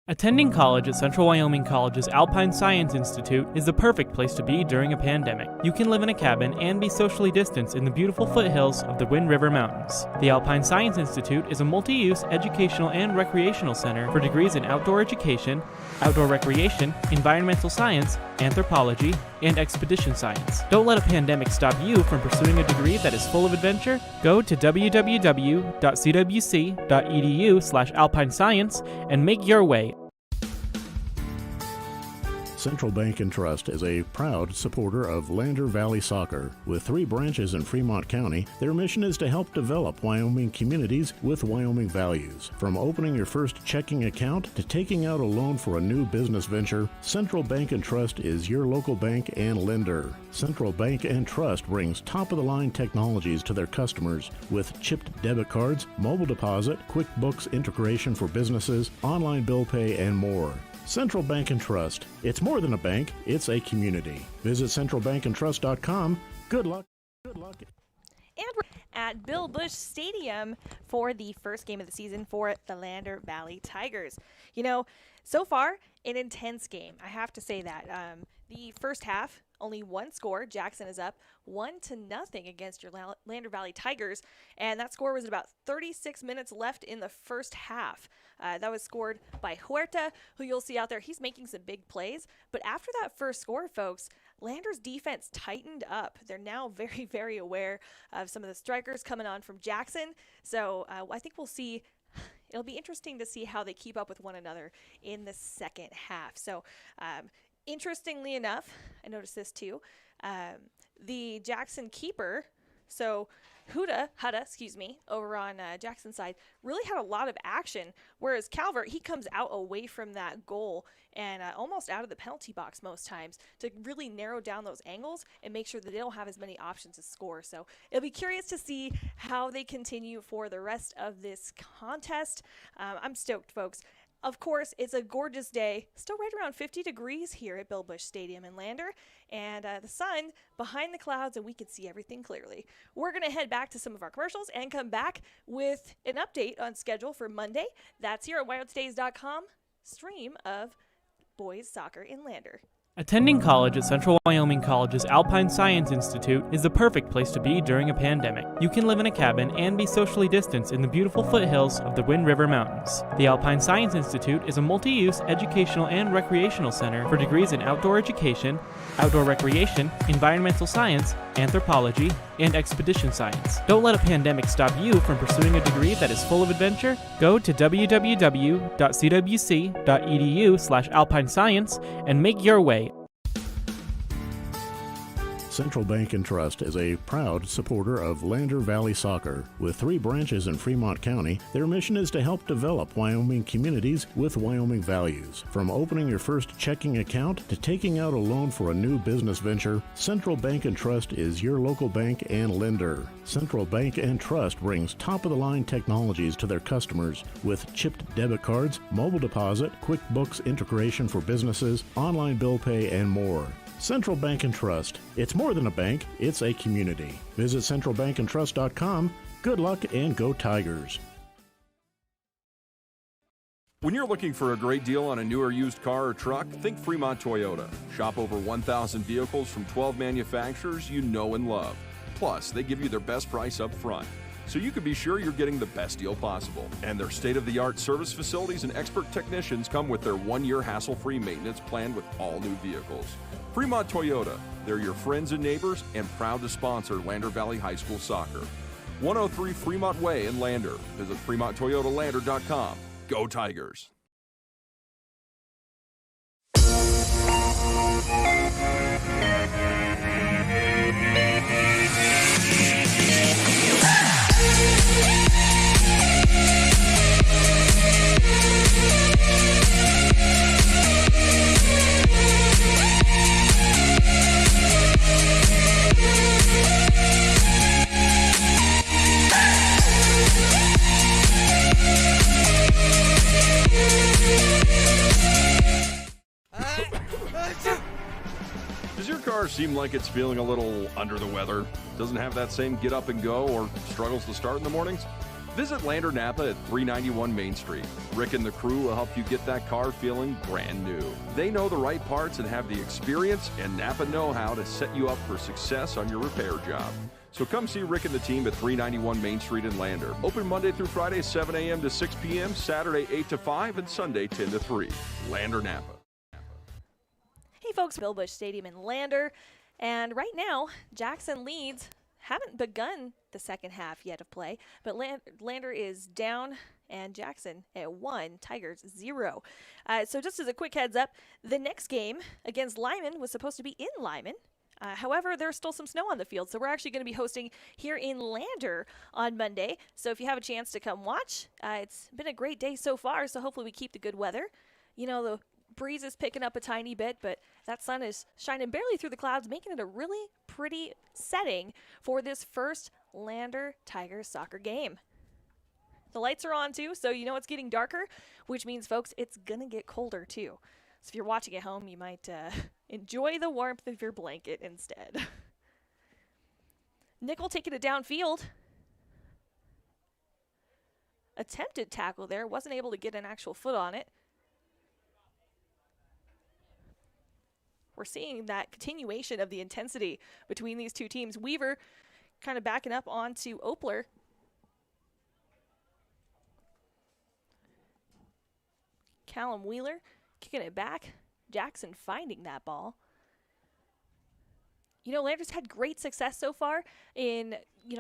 Attending college at Central Wyoming College's Alpine Science Institute is the perfect place to be during a pandemic. You can live in a cabin and be socially distanced in the beautiful foothills of the Wind River Mountains. The Alpine Science Institute is a multi-use educational and recreational center for degrees in outdoor education, outdoor recreation, environmental science, anthropology, and expedition science. Don't let a pandemic stop you from pursuing a degree that is full of adventure. Go to www.cwc.edu/alpinescience and make your way. Central Bank and Trust is a proud supporter of Lander Valley Soccer. With 3 branches in Fremont County, their mission is to help develop Wyoming communities with Wyoming values. From opening your first checking account to taking out a loan for a new business venture, Central Bank and Trust is your local bank and lender. Central Bank and Trust brings top-of-the-line technologies to their customers with chipped debit cards, mobile deposit, QuickBooks integration for businesses, online bill pay, and more. Central Bank and Trust. It's more than a bank, it's a community. Visit centralbankandtrust.com. Good luck. Good luck. And we're at Bill Bush Stadium for the first game of the season for the Lander Valley Tigers. You know, so far, an intense game. I have to say that. The first half, only one score. Jackson is up 1-0 against your Lander Valley Tigers, and that score was about 36 minutes left in the first half. That was scored by Huerta, who you'll see out there. He's making some big plays, but after that first score, folks, Lander's defense tightened up. They're now very, very aware of some of the strikers coming on from Jackson, so I think we'll see. It'll be interesting to see how they keep up with one another in the second half. So, interestingly enough, I noticed this too. The Jackson keeper, so Huda, over on Jackson's side, really had a lot of action, whereas Calvert, he comes out away from that goal and almost out of the penalty box most times to really narrow down those angles and make sure that they don't have as many options to score. So it'll be curious to see how they continue for the rest of this contest. I'm stoked, folks. Of course, it's a gorgeous day, still right around 50 degrees here at Bill Bush Stadium in Lander, and the sun behind the clouds, and we can see everything clearly. We're going to head back to some of our commercials and come back with an update on schedule for Monday. That's here at WyoTodays.com, stream of boys soccer in Lander. Attending college at Central Wyoming College's Alpine Science Institute is the perfect place to be during a pandemic. You can live in a cabin and be socially distanced in the beautiful foothills of the Wind River Mountains. The Alpine Science Institute is a multi-use educational and recreational center for degrees in outdoor education, outdoor recreation, environmental science, anthropology, and expedition science. Don't let a pandemic stop you from pursuing a degree that is full of adventure. Go to www.cwc.edu/alpinescience and make your way. Central Bank and Trust is a proud supporter of Lander Valley Soccer. With 3 branches in Fremont County, their mission is to help develop Wyoming communities with Wyoming values. From opening your first checking account to taking out a loan for a new business venture, Central Bank and Trust is your local bank and lender. Central Bank and Trust brings top-of-the-line technologies to their customers with chipped debit cards, mobile deposit, QuickBooks integration for businesses, online bill pay, and more. Central Bank and Trust. It's more than a bank, it's a community. Visit centralbankandtrust.com. Good luck and go Tigers. When you're looking for a great deal on a new or used car or truck, think Fremont Toyota. Shop over 1,000 vehicles from 12 manufacturers you know and love. Plus, they give you their best price up front, so you can be sure you're getting the best deal possible. And their state-of-the-art service facilities and expert technicians come with their 1-year hassle-free maintenance plan with all new vehicles. Fremont Toyota, they're your friends and neighbors and proud to sponsor Lander Valley High School soccer. 103 Fremont Way in Lander. Visit FremontToyotaLander.com. Go Tigers! Does your car seem like it's feeling a little under the weather? Doesn't have that same get up and go or struggles to start in the mornings? Visit Lander Napa at 391 Main Street. Rick and the crew will help you get that car feeling brand new. They know the right parts and have the experience and Napa know-how to set you up for success on your repair job. So come see Rick and the team at 391 Main Street in Lander. Open Monday through Friday, 7 a.m. to 6 p.m., Saturday, 8 to 5, and Sunday, 10 to 3. Lander Napa. Hey folks, Bill Bush Stadium in Lander. And right now, Jackson leads. Haven't begun the second half yet of play, but Lander is down and Jackson at 1, Tigers 0. So just as a quick heads up, the next game against Lyman was supposed to be in Lyman. However, there's still some snow on the field, so we're actually going to be hosting here in Lander on Monday. So if you have a chance to come watch, it's been a great day so far, so hopefully we keep the good weather. You know, the breeze is picking up a tiny bit, but that sun is shining barely through the clouds, making it a really pretty setting for this first Lander Tigers soccer game. The lights are on too, so you know it's getting darker, which means, folks, it's going to get colder too. So if you're watching at home, you might enjoy the warmth of your blanket instead. Nickel taking it downfield. Attempted tackle there, wasn't able to get an actual foot on it. We're seeing that continuation of the intensity between these two teams. Weaver kind of backing up onto Opler. Callum Wheeler kicking it back. Jackson finding that ball. You know, Lander's had great success so far in,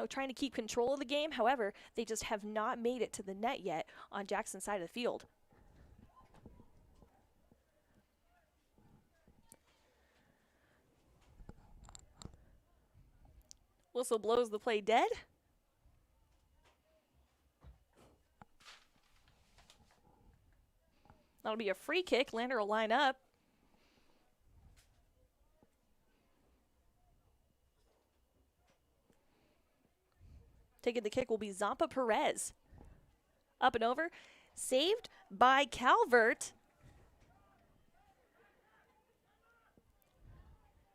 trying to keep control of the game. However, they just have not made it to the net yet on Jackson's side of the field. Whistle blows the play dead. That'll be a free kick. Lander will line up. Taking the kick will be Zampa Perez. Up and over. Saved by Calvert.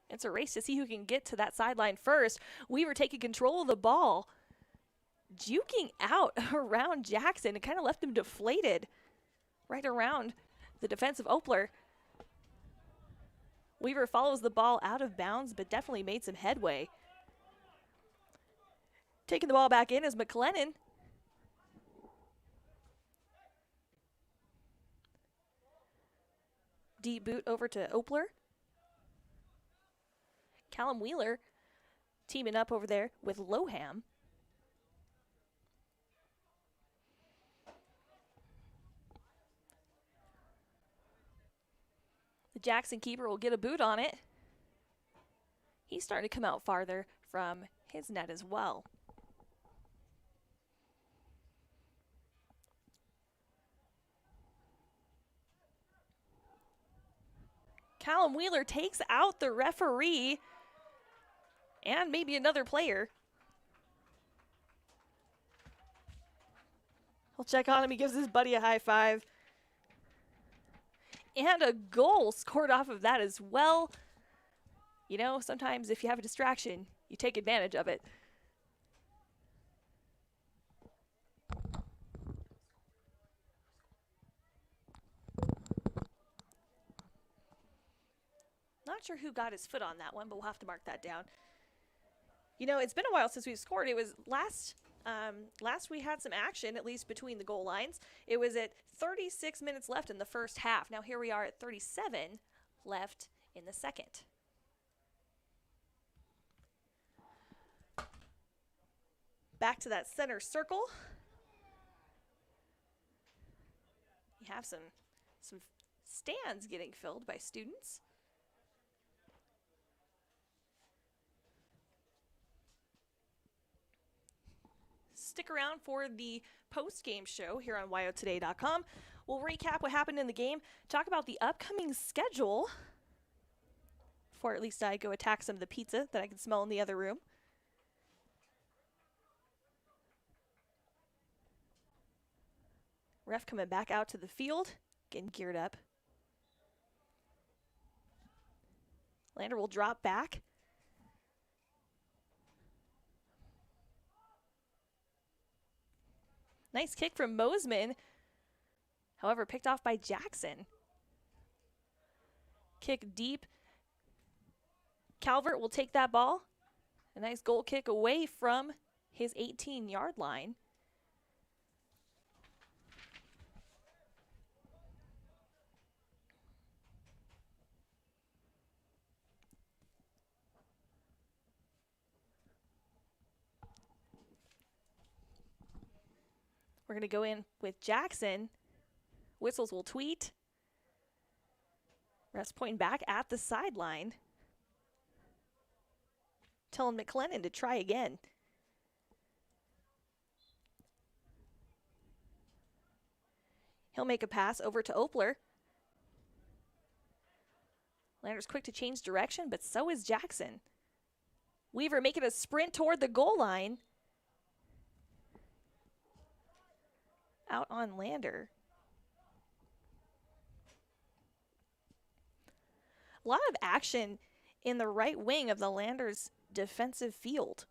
It's a race to see who can get to that sideline first. Weaver taking control of the ball. Juking out around Jackson. It kind of left him deflated right around the defensive Opler. Weaver follows the ball out of bounds, but definitely made some headway. Taking the ball back in is McLennan. Deep boot over to Opler. Callum Wheeler teaming up over there with Loham. The Jackson keeper will get a boot on it. He's starting to come out farther from his net as well. Callum Wheeler takes out the referee and maybe another player. He'll check on him. He gives his buddy a high five. And a goal scored off of that as well. You know, sometimes if you have a distraction, you take advantage of it. Not sure who got his foot on that one, but we'll have to mark that down. You know, it's been a while since we've scored. It was last we had some action, at least between the goal lines. It was at 36 minutes left in the first half. Now here we are at 37 left in the second. Back to that center circle. You have some stands getting filled by students. Stick around for the post-game show here on yotoday.com. We'll recap what happened in the game, talk about the upcoming schedule, before at least I go attack some of the pizza that I can smell in the other room. Ref coming back out to the field, getting geared up. Lander will drop back. Nice kick from Mosman. However, picked off by Jackson. Kick deep. Calvert will take that ball. A nice goal kick away from his 18-yard line. We're going to go in with Jackson. Whistles will tweet. Refs pointing back at the sideline. Telling McLennan to try again. He'll make a pass over to Opler. Lander's quick to change direction, but so is Jackson. Weaver making a sprint toward the goal line. Out on Lander. A lot of action in the right wing of the Landers defensive field.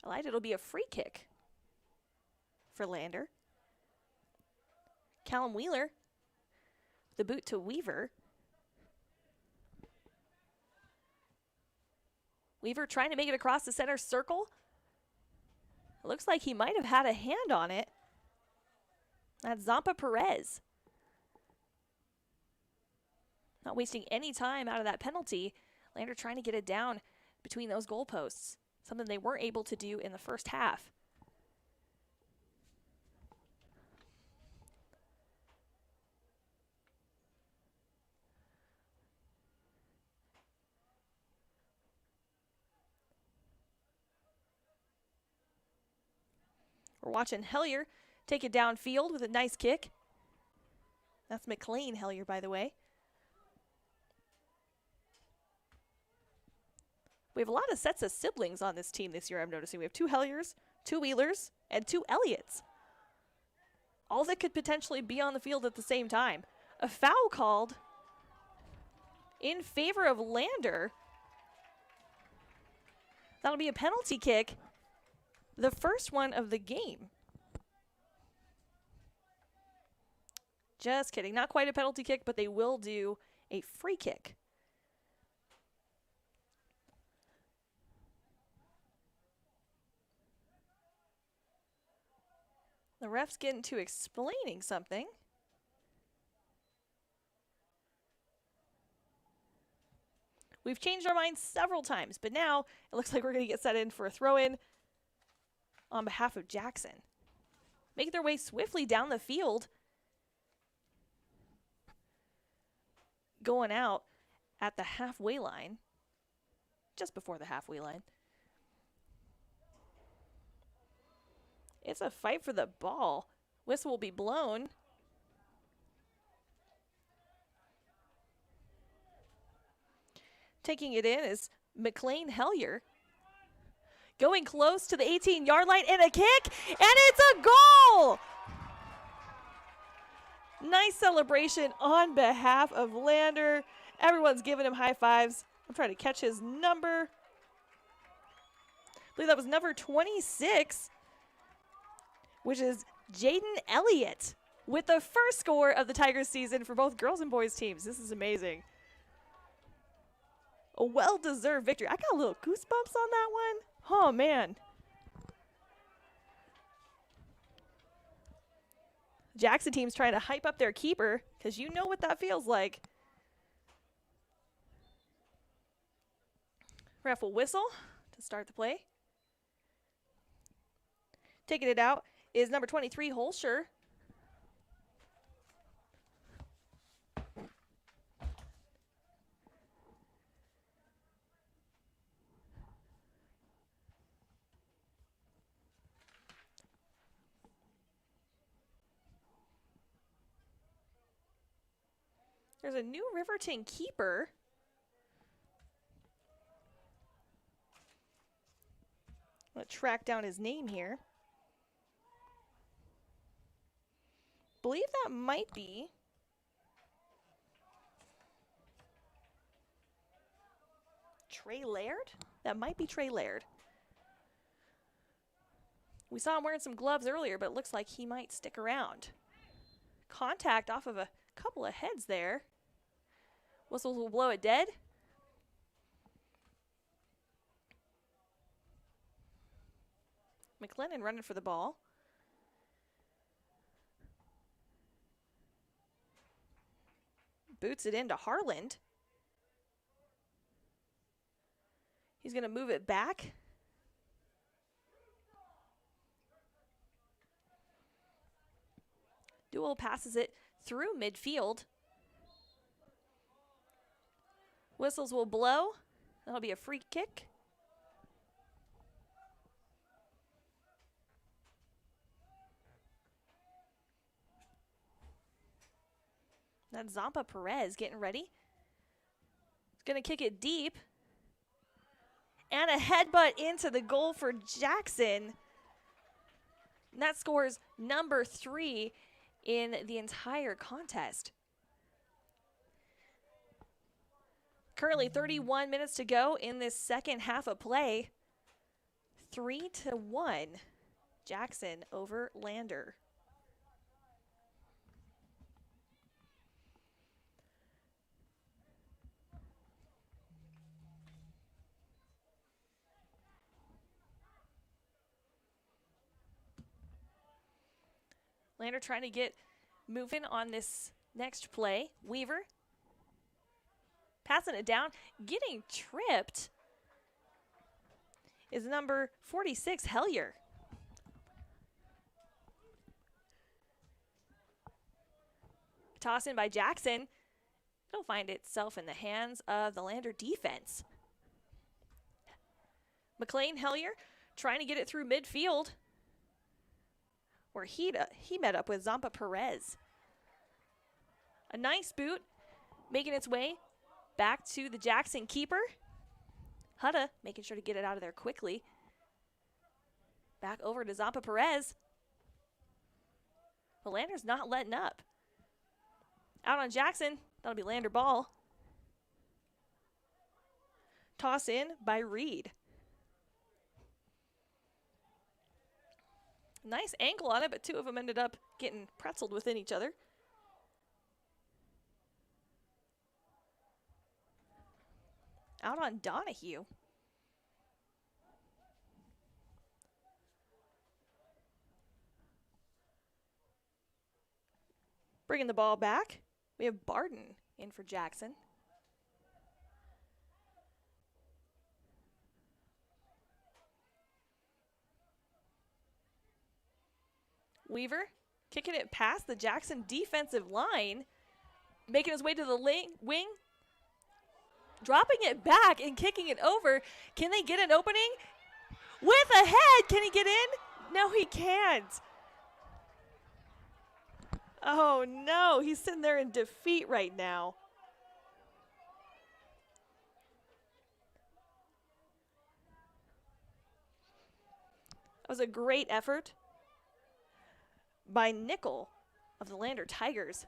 I like it'll be a free kick for Lander. Callum Wheeler, the boot to Weaver. Weaver trying to make it across the center circle. It looks like he might have had a hand on it. That's Zampa Perez. Not wasting any time out of that penalty. Lander trying to get it down between those goalposts. Something they weren't able to do in the first half. We're watching Hellier take it downfield with a nice kick. That's McLean Hellier, by the way. We have a lot of sets of siblings on this team this year, I'm noticing. We have 2 Helliers, 2 Wheelers, and 2 Elliots. All that could potentially be on the field at the same time. A foul called in favor of Lander. That'll be a penalty kick. The first one of the game. Just kidding. Not quite a penalty kick, but they will do a free kick. The ref's getting to explaining something. We've changed our minds several times, but now it looks like we're going to get set in for a throw-in on behalf of Jackson. Make their way swiftly down the field. Going out at the halfway line. Just before the halfway line. It's a fight for the ball. Whistle will be blown. Taking it in is McLean Hellier. Going close to the 18-yard line and a kick, and it's a goal! Nice celebration on behalf of Lander. Everyone's giving him high fives. I'm trying to catch his number. I believe that was number 26, which is Jaden Elliott, with the first score of the Tigers season for both girls and boys teams. This is amazing. A well-deserved victory. I got a little goosebumps on that one. Oh, man. Jackson team's trying to hype up their keeper because you know what that feels like. Ref will whistle to start the play. Taking it out is number 23, Holscher. There's a new Riverton keeper. I'm going to track down his name here. Believe that might be Trey Laird? That might be Trey Laird. We saw him wearing some gloves earlier, but it looks like he might stick around. Contact off of a couple of heads there. Whistles will blow it dead. McLennan running for the ball. Boots it into Harland. He's going to move it back. Duel passes it through midfield. Whistles will blow. That'll be a free kick. That's Zampa Perez getting ready. He's going to kick it deep. And a headbutt into the goal for Jackson. And that scores number 3 in the entire contest. Currently 31 minutes to go in this second half of play. 3-1, Jackson over Lander. Lander trying to get moving on this next play. Weaver passing it down, getting tripped is number 46, Hellier. Toss in by Jackson. It'll find itself in the hands of the Lander defense. McLean Hellier trying to get it through midfield, where he met up with Zampa Perez. A nice boot, making its way back to the Jackson keeper. Hutta making sure to get it out of there quickly. Back over to Zampa Perez. But Lander's not letting up. Out on Jackson, that'll be Lander ball. Toss in by Reed. Nice angle on it, but two of them ended up getting pretzeled within each other. Out on Donahue. Bringing the ball back, we have Barden in for Jackson. Weaver kicking it past the Jackson defensive line, making his way to the wing, dropping it back and kicking it over. Can they get an opening? With a head, can he get in? No, he can't. Oh no, he's sitting there in defeat right now. That was a great effort by Nickel of the Lander Tigers.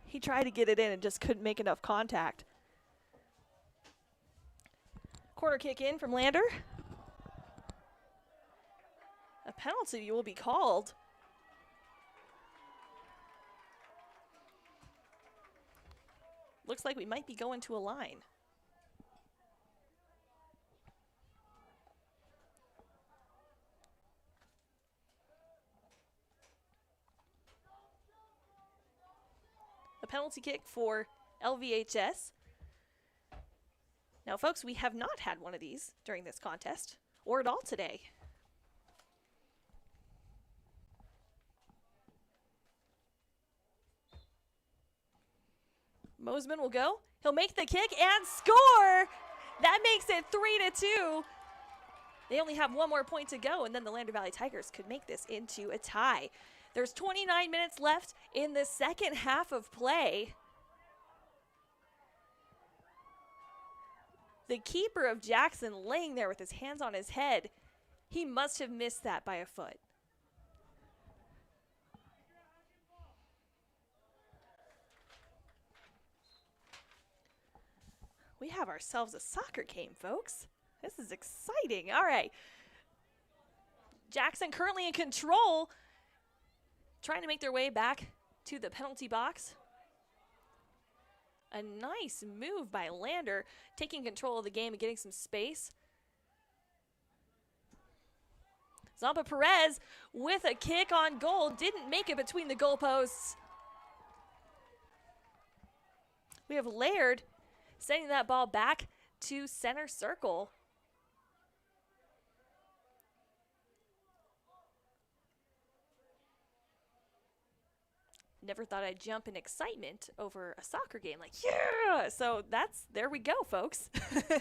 He tried to get it in and just couldn't make enough contact. Corner kick in from Lander. A penalty will be called. Looks like we might be going to a line. A penalty kick for LVHS. Now, folks, we have not had one of these during this contest or at all today. Mosman will go. He'll make the kick and score. That makes it 3-2. They only have one more point to go, and then the Lander Valley Tigers could make this into a tie. There's 29 minutes left in the second half of play. The keeper of Jackson laying there with his hands on his head. He must have missed that by a foot. We We have ourselves a soccer game, folks. This is exciting. All right. Jackson currently in control, trying to make their way back to the penalty box. A nice move by Lander, taking control of the game and getting some space. Zampa Perez with a kick on goal. Didn't make it between the goalposts. We have Laird sending that ball back to center circle. Never thought I'd jump in excitement over a soccer game. Like, yeah! So there we go, folks.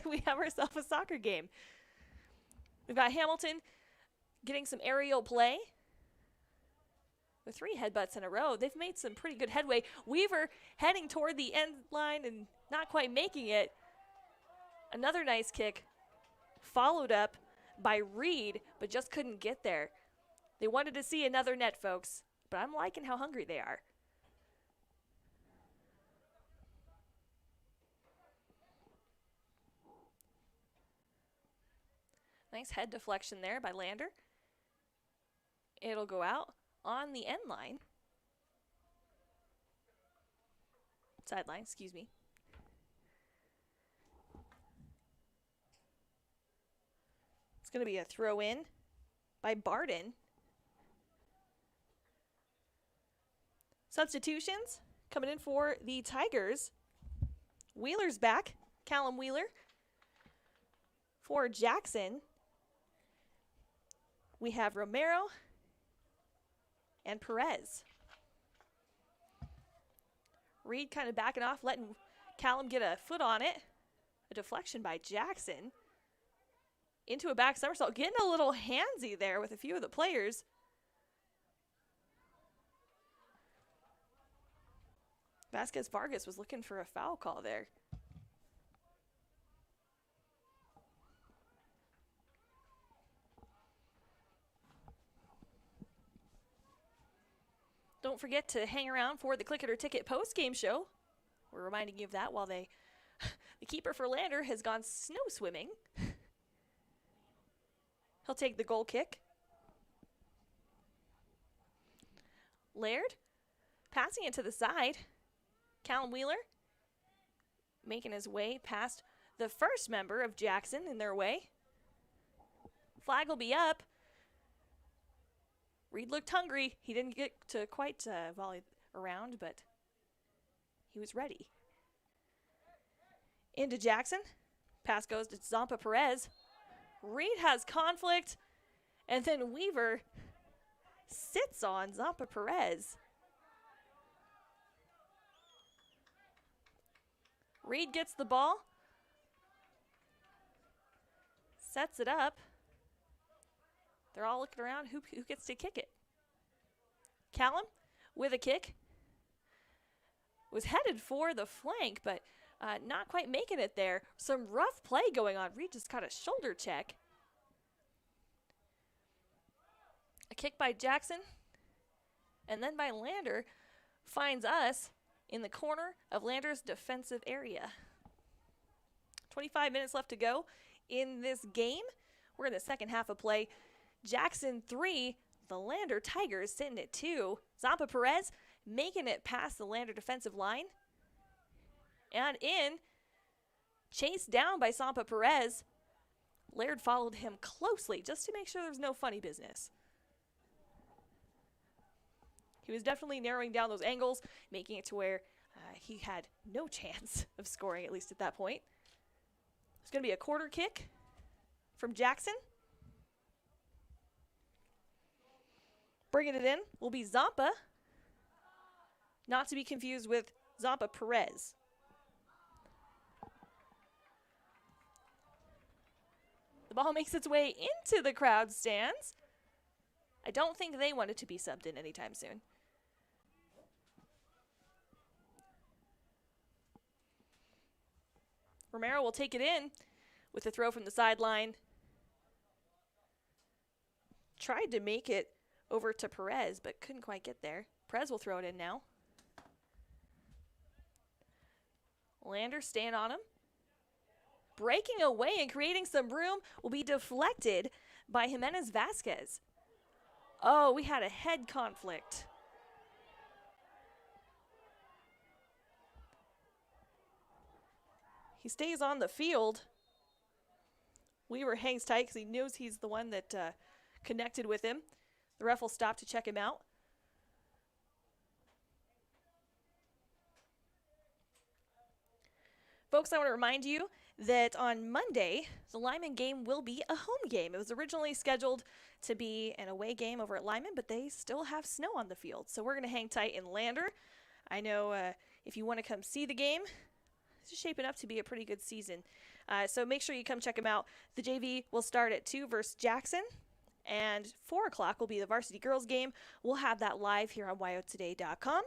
We have ourselves a soccer game. We've got Hamilton getting some aerial play with 3 headbutts in a row. They've made some pretty good headway. Weaver heading toward the end line and not quite making it. Another nice kick followed up by Reed, but just couldn't get there. They wanted to see another net, folks, but I'm liking how hungry they are. Nice head deflection there by Lander. It'll go out on the end line. Sideline, excuse me. It's going to be a throw in by Barden. Substitutions coming in for the Tigers. Wheeler's back, Callum Wheeler. For Jackson, we have Romero and Perez. Reed kind of backing off, letting Callum get a foot on it. A deflection by Jackson. Into a back somersault, getting a little handsy there with a few of the players. Vasquez Vargas was looking for a foul call there. Don't forget to hang around for the Click It or Ticket post-game show. We're reminding you of that while the keeper for Lander has gone snow swimming. He'll take the goal kick. Laird passing it to the side. Callum Wheeler making his way past the first member of Jackson in their way. Flag will be up. Reed looked hungry. He didn't get to quite volley around, but he was ready. Into Jackson. Pass goes to Zampa Perez. Reed has conflict, and then Weaver sits on Zampa Perez. Reed gets the ball, sets it up. They're all looking around who gets to kick it. Callum with a kick. Was headed for the flank, but not quite making it there. Some rough play going on. Reed just got a shoulder check. A kick by Jackson. And then by Lander finds us in the corner of Lander's defensive area. 25 minutes left to go in this game. We're in the second half of play. Jackson 3, the Lander Tigers sitting at 2. Zampa Perez making it past the Lander defensive line. And in, chased down by Zampa Perez. Laird followed him closely just to make sure there was no funny business. He was definitely narrowing down those angles, making it to where he had no chance of scoring, at least at that point. It's going to be a quarter kick from Jackson. Bringing it in will be Zampa, not to be confused with Zampa Perez. The ball makes its way into the crowd stands. I don't think they want it to be subbed in anytime soon. Romero will take it in with a throw from the sideline. Tried to make it over to Perez, but couldn't quite get there. Perez will throw it in now. Lander staying on him. breaking away and creating some room, will be deflected by Jimenez Vasquez. Oh, we had a head conflict. He stays on the field. Weaver hangs tight because he knows he's the one that connected with him. The ref will stop to check him out. Folks, I want to remind you that on Monday, the Lyman game will be a home game. It was originally scheduled to be an away game over at Lyman, but they still have snow on the field. So we're going to hang tight in Lander. I know if you want to come see the game, it's shaping up to be a pretty good season. So make sure you come check them out. The JV will start at 2 versus Jackson, and 4 o'clock will be the varsity girls game. We'll have that live here on wyotoday.com.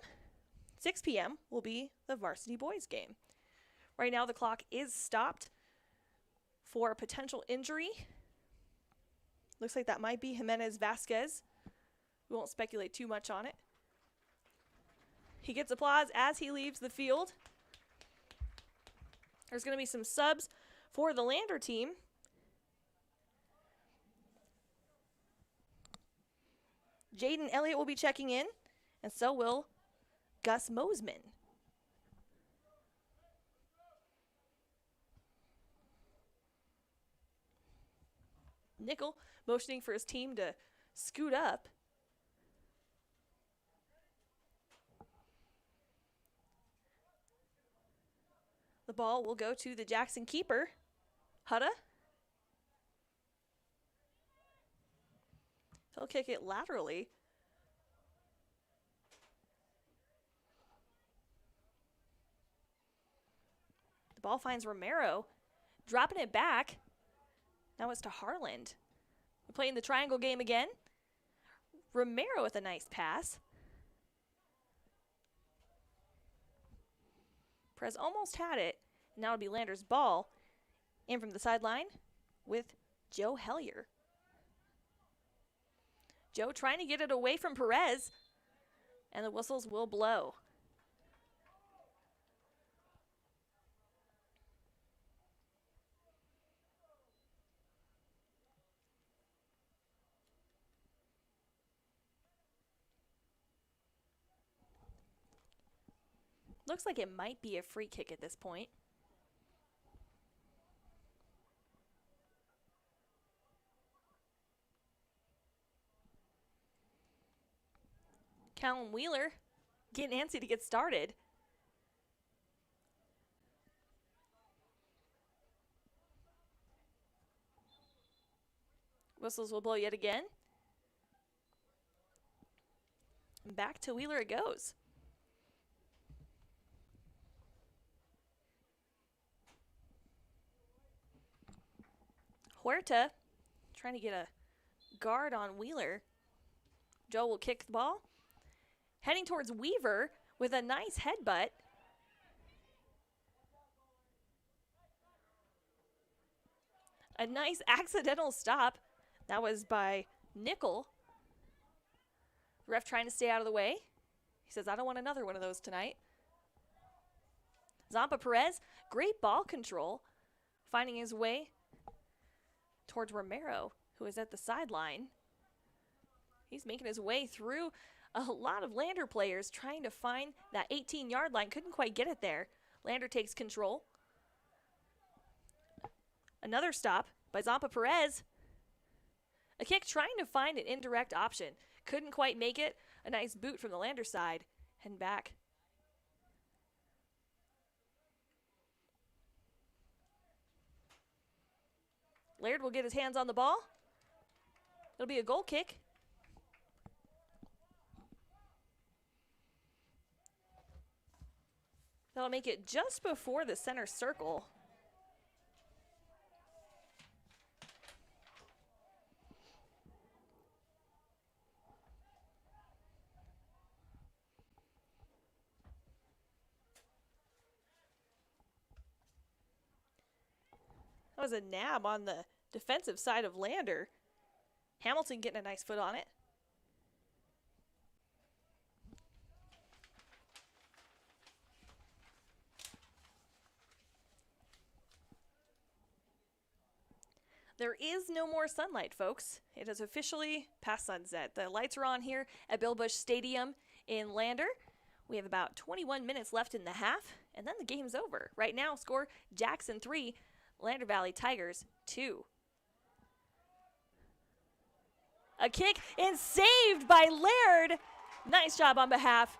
6 p.m. will be the varsity boys game. Right now the clock is stopped for a potential injury. Looks like that might be Jimenez Vasquez. We won't speculate too much on it. He gets applause as he leaves the field. There's going to be some subs for the Lander team. Jaden Elliott will be checking in, and so will Gus Mosman. Nickel motioning for his team to scoot up. The ball will go to the Jackson keeper, Hutta. He'll kick it laterally. The ball finds Romero, dropping it back. Now it's to Harland. We're playing the triangle game again. Romero with a nice pass. Perez almost had it. Now it'll be Lander's ball. In from the sideline with Joe Hellier. Joe trying to get it away from Perez. And the whistles will blow. Looks like it might be a free kick at this point. Callum Wheeler getting antsy to get started. Whistles will blow yet again. And back to Wheeler it goes. Huerta trying to get a guard on Wheeler. Joe will kick the ball. Heading towards Weaver with a nice headbutt. A nice accidental stop. That was by Nickel. The ref trying to stay out of the way. He says, I don't want another one of those tonight. Zampa Perez, great ball control. Finding his way towards Romero, who is at the sideline. He's making his way through a lot of Lander players trying to find that 18-yard line. Couldn't quite get it there. Lander takes control. Another stop by Zampa Perez. A kick trying to find an indirect option. Couldn't quite make it. A nice boot from the Lander side. Heading back. Laird will get his hands on the ball. It'll be a goal kick. That'll make it just before the center circle. That was a nab on the defensive side of Lander. Hamilton getting a nice foot on it. There is no more sunlight, folks. It is officially past sunset. The lights are on here at Bill Bush Stadium in Lander. We have about 21 minutes left in the half, and then the game's over. Right now, score Jackson 3, Lander Valley Tigers 2. A kick and saved by Laird. Nice job on behalf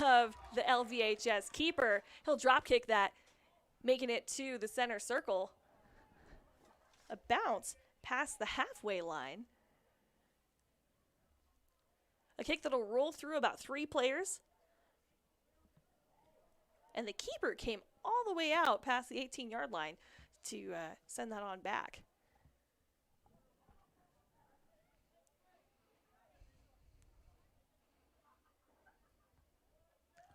of the LVHS keeper. He'll drop kick that, making it to the center circle. A bounce past the halfway line. A kick that'll roll through about 3 players. And the keeper came all the way out past the 18-yard line to send that on back.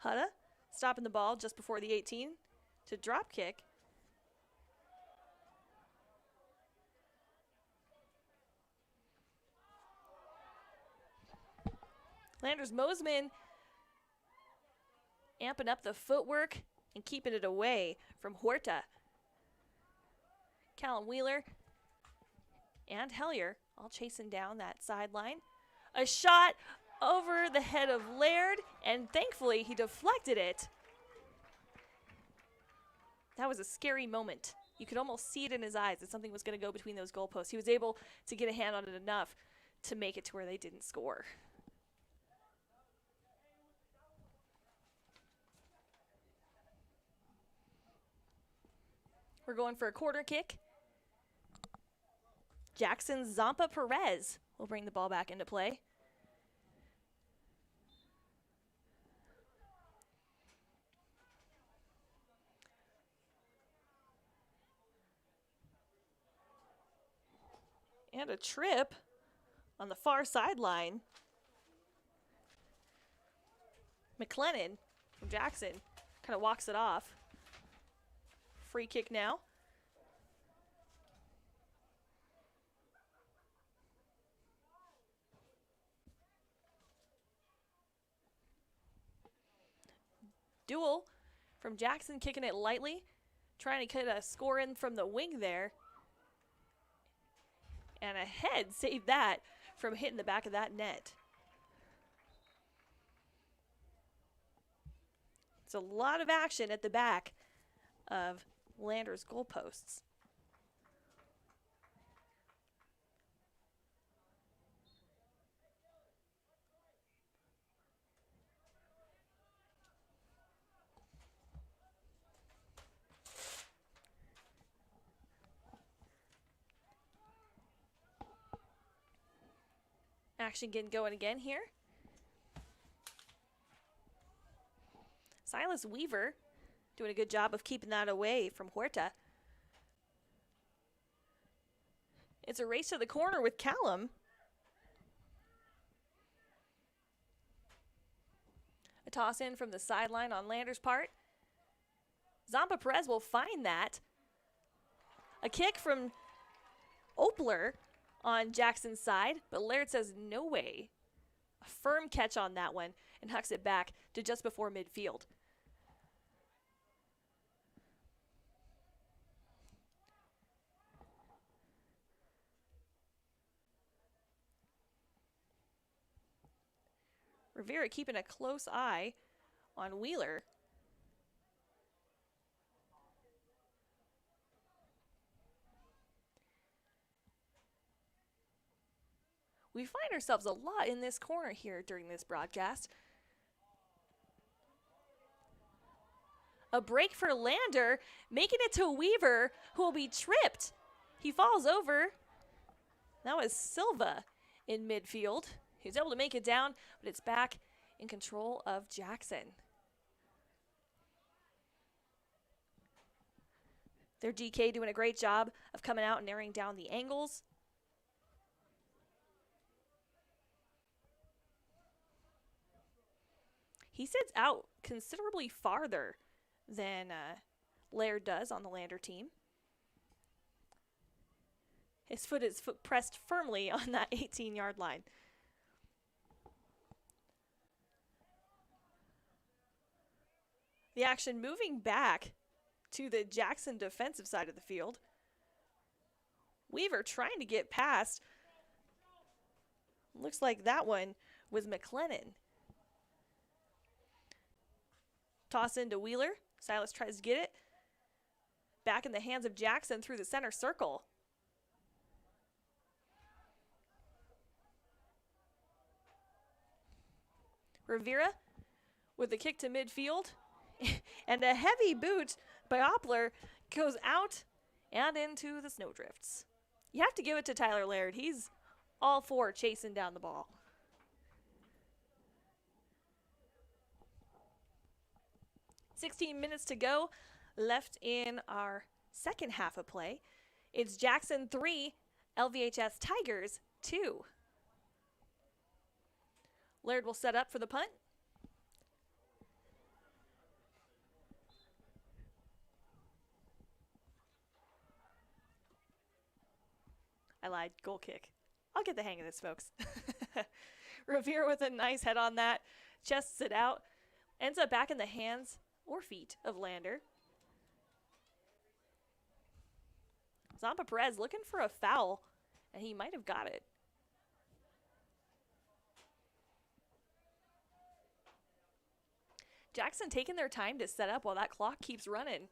Hutta stopping the ball just before the 18 to drop kick. Landers Mosman amping up the footwork and keeping it away from Huerta. Callum Wheeler and Hellier all chasing down that sideline. A shot over the head of Laird, and thankfully he deflected it. That was a scary moment. You could almost see it in his eyes that something was going to go between those goalposts. He was able to get a hand on it enough to make it to where they didn't score. We're going for a corner kick. Jackson Zampa Perez will bring the ball back into play. And a trip on the far sideline. McLennan from Jackson kind of walks it off. Free kick now. Duel from Jackson, kicking it lightly, trying to get a score in from the wing there. And a head saved that from hitting the back of that net. It's a lot of action at the back of Lander's goalposts. Action getting going again here. Silas Weaver doing a good job of keeping that away from Huerta. It's a race to the corner with Callum. A toss in from the sideline on Lander's part. Zampa Perez will find that. A kick from Opler on Jackson's side, but Laird says no way. A firm catch on that one and hucks it back to just before midfield. Rivera keeping a close eye on Wheeler. We find ourselves a lot in this corner here during this broadcast. A break for Lander, making it to Weaver, who will be tripped. He falls over. That was Silva in midfield. He's able to make it down, but it's back in control of Jackson. Their GK doing a great job of coming out and narrowing down the angles. He sits out considerably farther than Laird does on the Lander team. His foot is pressed firmly on that 18-yard line. The action moving back to the Jackson defensive side of the field. Weaver trying to get past. Looks like that one was McLennan. Toss into Wheeler. Silas tries to get it. Back in the hands of Jackson through the center circle. Rivera with the kick to midfield. And a heavy boot by Oppler goes out and into the snowdrifts. You have to give it to Tyler Laird. He's all for chasing down the ball. "16 minutes to go left in our second half of play. It's Jackson 3, LVHS Tigers 2. Laird will set up for the punt. I lied, goal kick. I'll get the hang of this, folks. Revere with a nice head on that, chests it out, ends up back in the hands or feet of Lander. Zampa Perez looking for a foul, and he might have got it. Jackson taking their time to set up while that clock keeps running.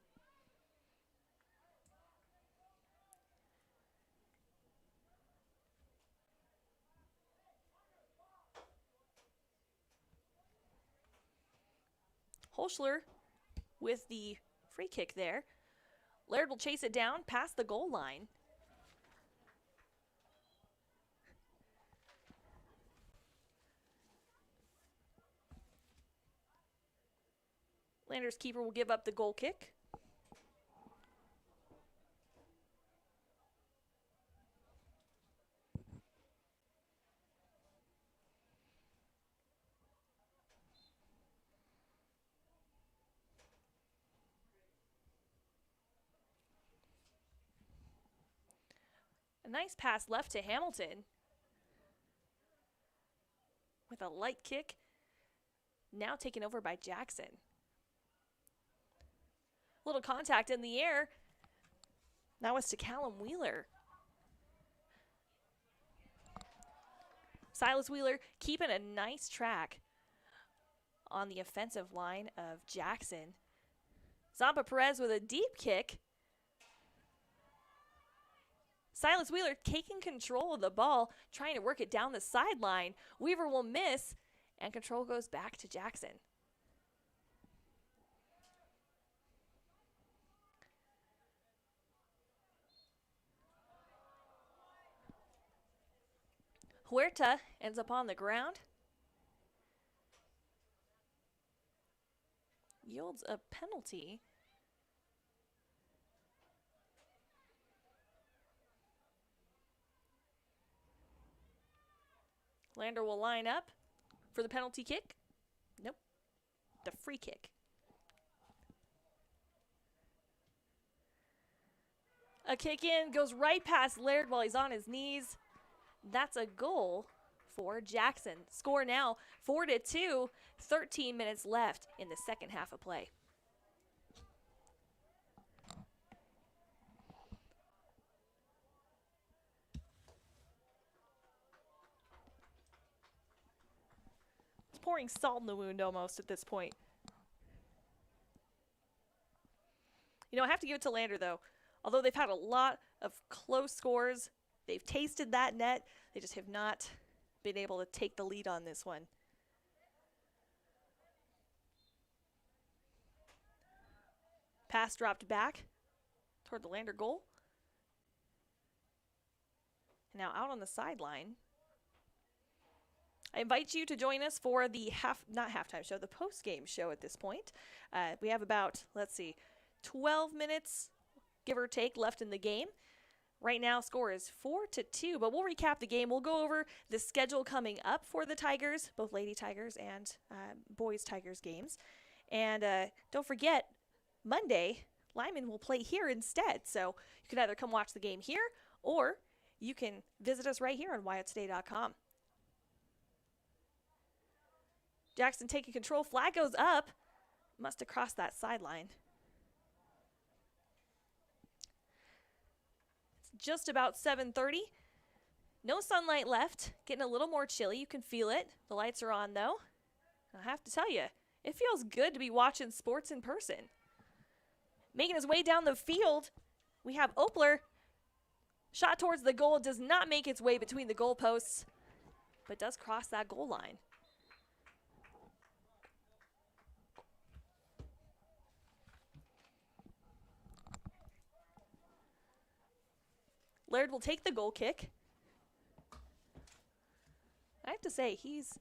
Holschler with the free kick there. Laird will chase it down past the goal line. Lander's keeper will give up the goal kick. A nice pass left to Hamilton. With a light kick. Now taken over by Jackson. Little contact in the air. Now it's to Callum Wheeler. Silas Wheeler keeping a nice track on the offensive line of Jackson. Zampa Perez with a deep kick. Silas Wheeler taking control of the ball, trying to work it down the sideline. Weaver will miss, and control goes back to Jackson. Huerta ends up on the ground. Yields a penalty. Lander will line up for the penalty kick. Nope. The free kick. A kick in, goes right past Laird while he's on his knees. That's a goal for Jackson. Score now 4-2, 13 minutes left in the second half of play. It's pouring salt in the wound almost at this point. You know, I have to give it to Lander though. Although they've had a lot of close scores, they've tasted that net. They just have not been able to take the lead on this one. Pass dropped back toward the Lander goal. And now out on the sideline. I invite you to join us for the not halftime show, the post-game show at this point. We have about, 12 minutes, give or take, left in the game. Right now, score is 4-2, but we'll recap the game. We'll go over the schedule coming up for the Tigers, both Lady Tigers and Boys Tigers games. And don't forget, Monday, Lyman will play here instead. So you can either come watch the game here, or you can visit us right here on WyattToday.com. Jackson taking control. Flag goes up. Must have crossed that sideline. It's just about 7:30. No sunlight left, getting a little more chilly. You can feel it. The lights are on, though. I have to tell you, it feels good to be watching sports in person. Making his way down the field, we have Opler. Shot towards the goal, does not make its way between the goalposts, but does cross that goal line. Laird will take the goal kick. I have to say, he's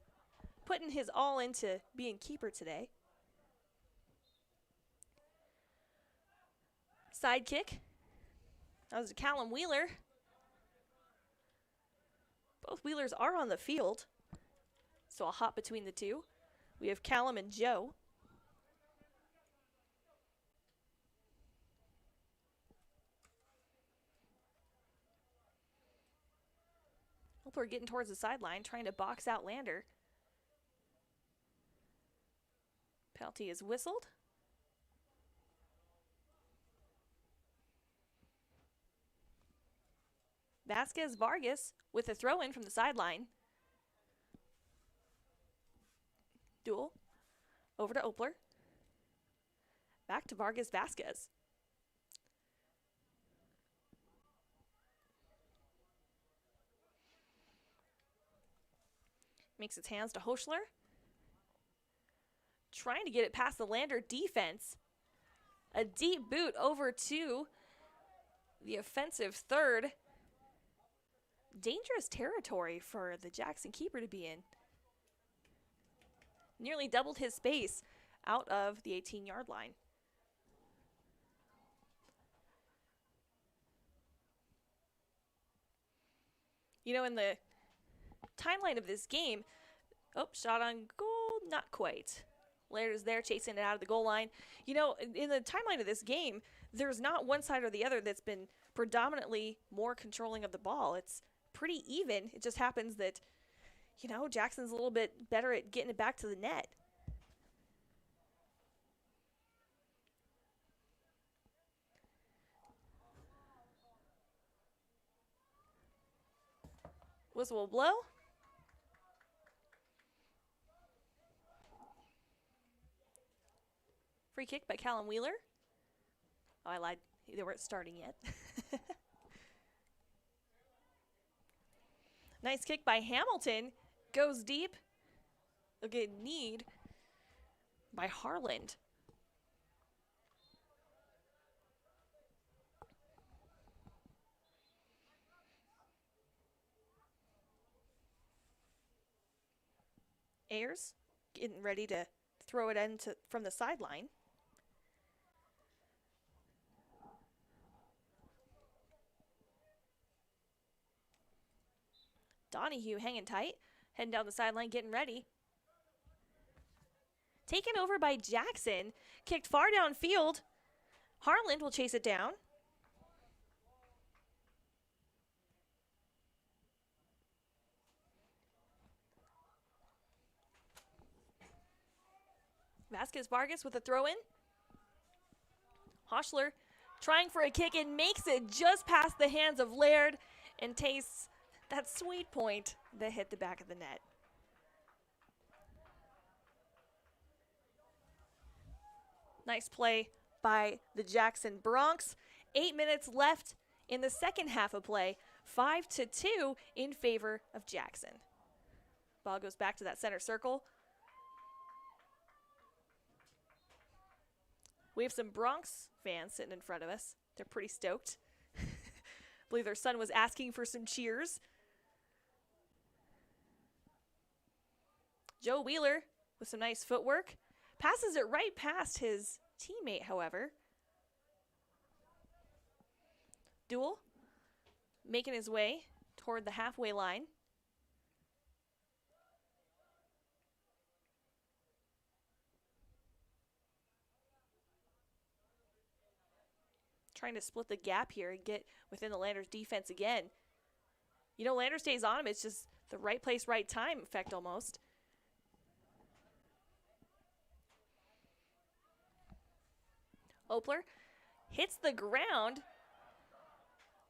putting his all into being keeper today. Side kick. That was Callum Wheeler. Both Wheelers are on the field, so I'll hop between the two. We have Callum and Joe. Opler getting towards the sideline, trying to box out Lander. Penalty is whistled. Vasquez Vargas with a throw in from the sideline. Duel. Over to Opler. Back to Vargas Vasquez. Makes its hands to Hochler. Trying to get it past the Lander defense. A deep boot over to the offensive third. Dangerous territory for the Jackson keeper to be in. Nearly doubled his space out of the 18-yard line. You know, in the timeline of this game, shot on goal, not quite. Laird is there chasing it out of the goal line. You know, in the timeline of this game, there's not one side or the other that's been predominantly more controlling of the ball. It's pretty even. It just happens that, you know, Jackson's a little bit better at getting it back to the net. Whistle will blow. Free kick by Callum Wheeler. Oh, I lied. They weren't starting yet. Nice kick by Hamilton. Goes deep. A good need by Harland. Ayers getting ready to throw it in from the sideline. Donahue hanging tight, heading down the sideline, getting ready. Taken over by Jackson, kicked far downfield. Harland will chase it down. Vasquez Vargas with a throw in. Hochler trying for a kick and makes it just past the hands of Laird and tastes that sweet point that hit the back of the net. Nice play by the Jackson Broncs. 8 minutes left in the second half of play. 5-2 in favor of Jackson. Ball goes back to that center circle. We have some Bronx fans sitting in front of us. They're pretty stoked. I believe their son was asking for some cheers. Joe Wheeler with some nice footwork. Passes it right past his teammate, however. Duel making his way toward the halfway line. Trying to split the gap here and get within the Landers defense again. You know, Lander stays on him. It's just the right place, right time effect almost. Opler hits the ground.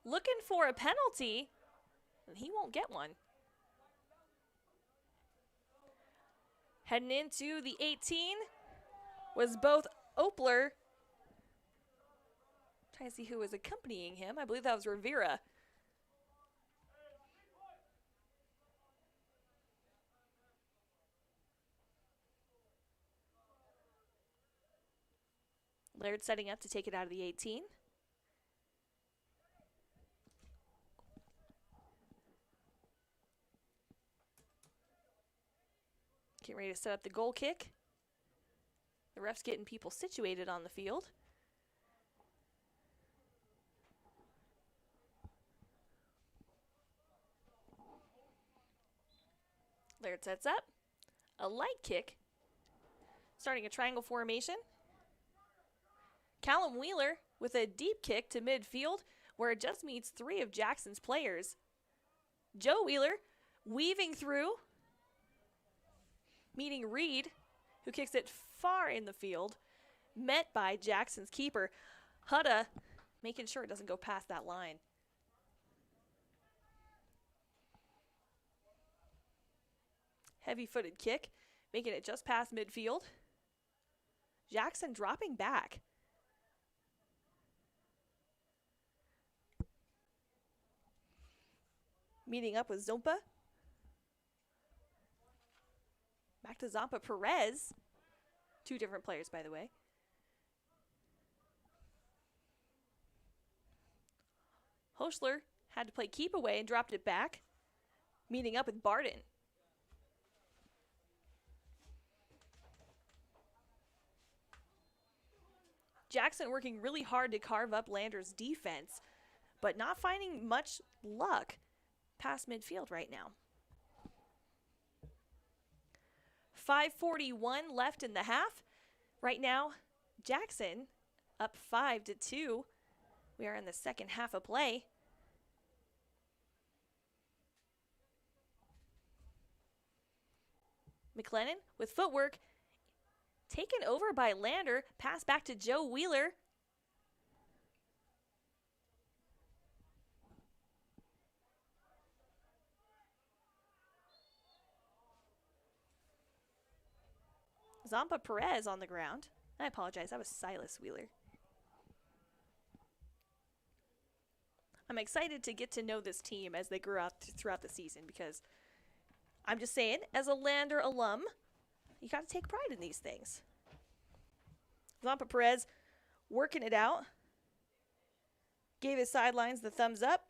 looking for a penalty, and he won't get one. Heading into the 18 was both Opler. Trying to see who was accompanying him. I believe that was Rivera. Laird setting up to take it out of the 18. Getting ready to set up the goal kick. The ref's getting people situated on the field. Laird sets up. A light kick. Starting a triangle formation. Callum Wheeler with a deep kick to midfield where it just meets 3 of Jackson's players. Joe Wheeler weaving through, meeting Reed, who kicks it far in the field, met by Jackson's keeper. Hudda making sure it doesn't go past that line. Heavy-footed kick, making it just past midfield. Jackson dropping back. Meeting up with Zompa. Back to Zompa Perez. 2 different players, by the way. Hoschler had to play keep away and dropped it back. Meeting up with Barden. Jackson working really hard to carve up Lander's defense, but not finding much luck past midfield right now. 5:41 left in the half. Right now, Jackson up 5-2. We are in the second half of play. McLennan with footwork. Taken over by Lander. Pass back to Joe Wheeler. Zompa Perez on the ground. I apologize, that was Silas Wheeler. I'm excited to get to know this team as they grow out throughout the season because I'm just saying, as a Lander alum, you got to take pride in these things. Zompa Perez working it out. Gave his sidelines the thumbs up.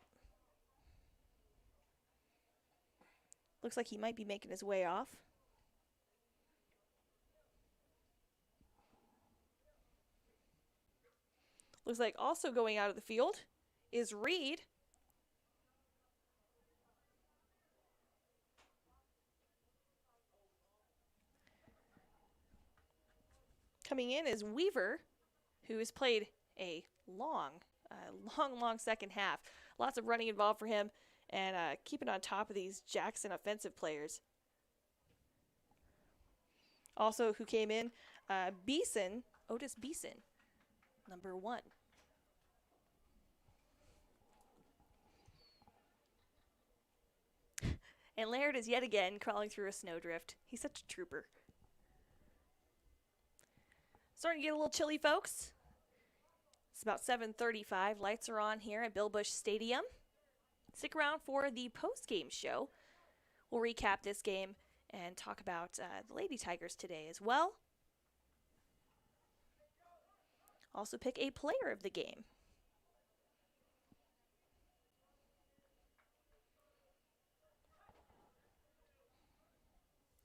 Looks like he might be making his way off. Looks like also going out of the field is Reed. Coming in is Weaver, who has played a long second half. Lots of running involved for him and keeping on top of these Jackson offensive players. Also who came in, Otis Beeson, number 1. And Laird is yet again crawling through a snowdrift. He's such a trooper. Starting to get a little chilly, folks. It's about 7:35. Lights are on here at Bill Bush Stadium. Stick around for the post-game show. We'll recap this game and talk about the Lady Tigers today as well. Also pick a player of the game.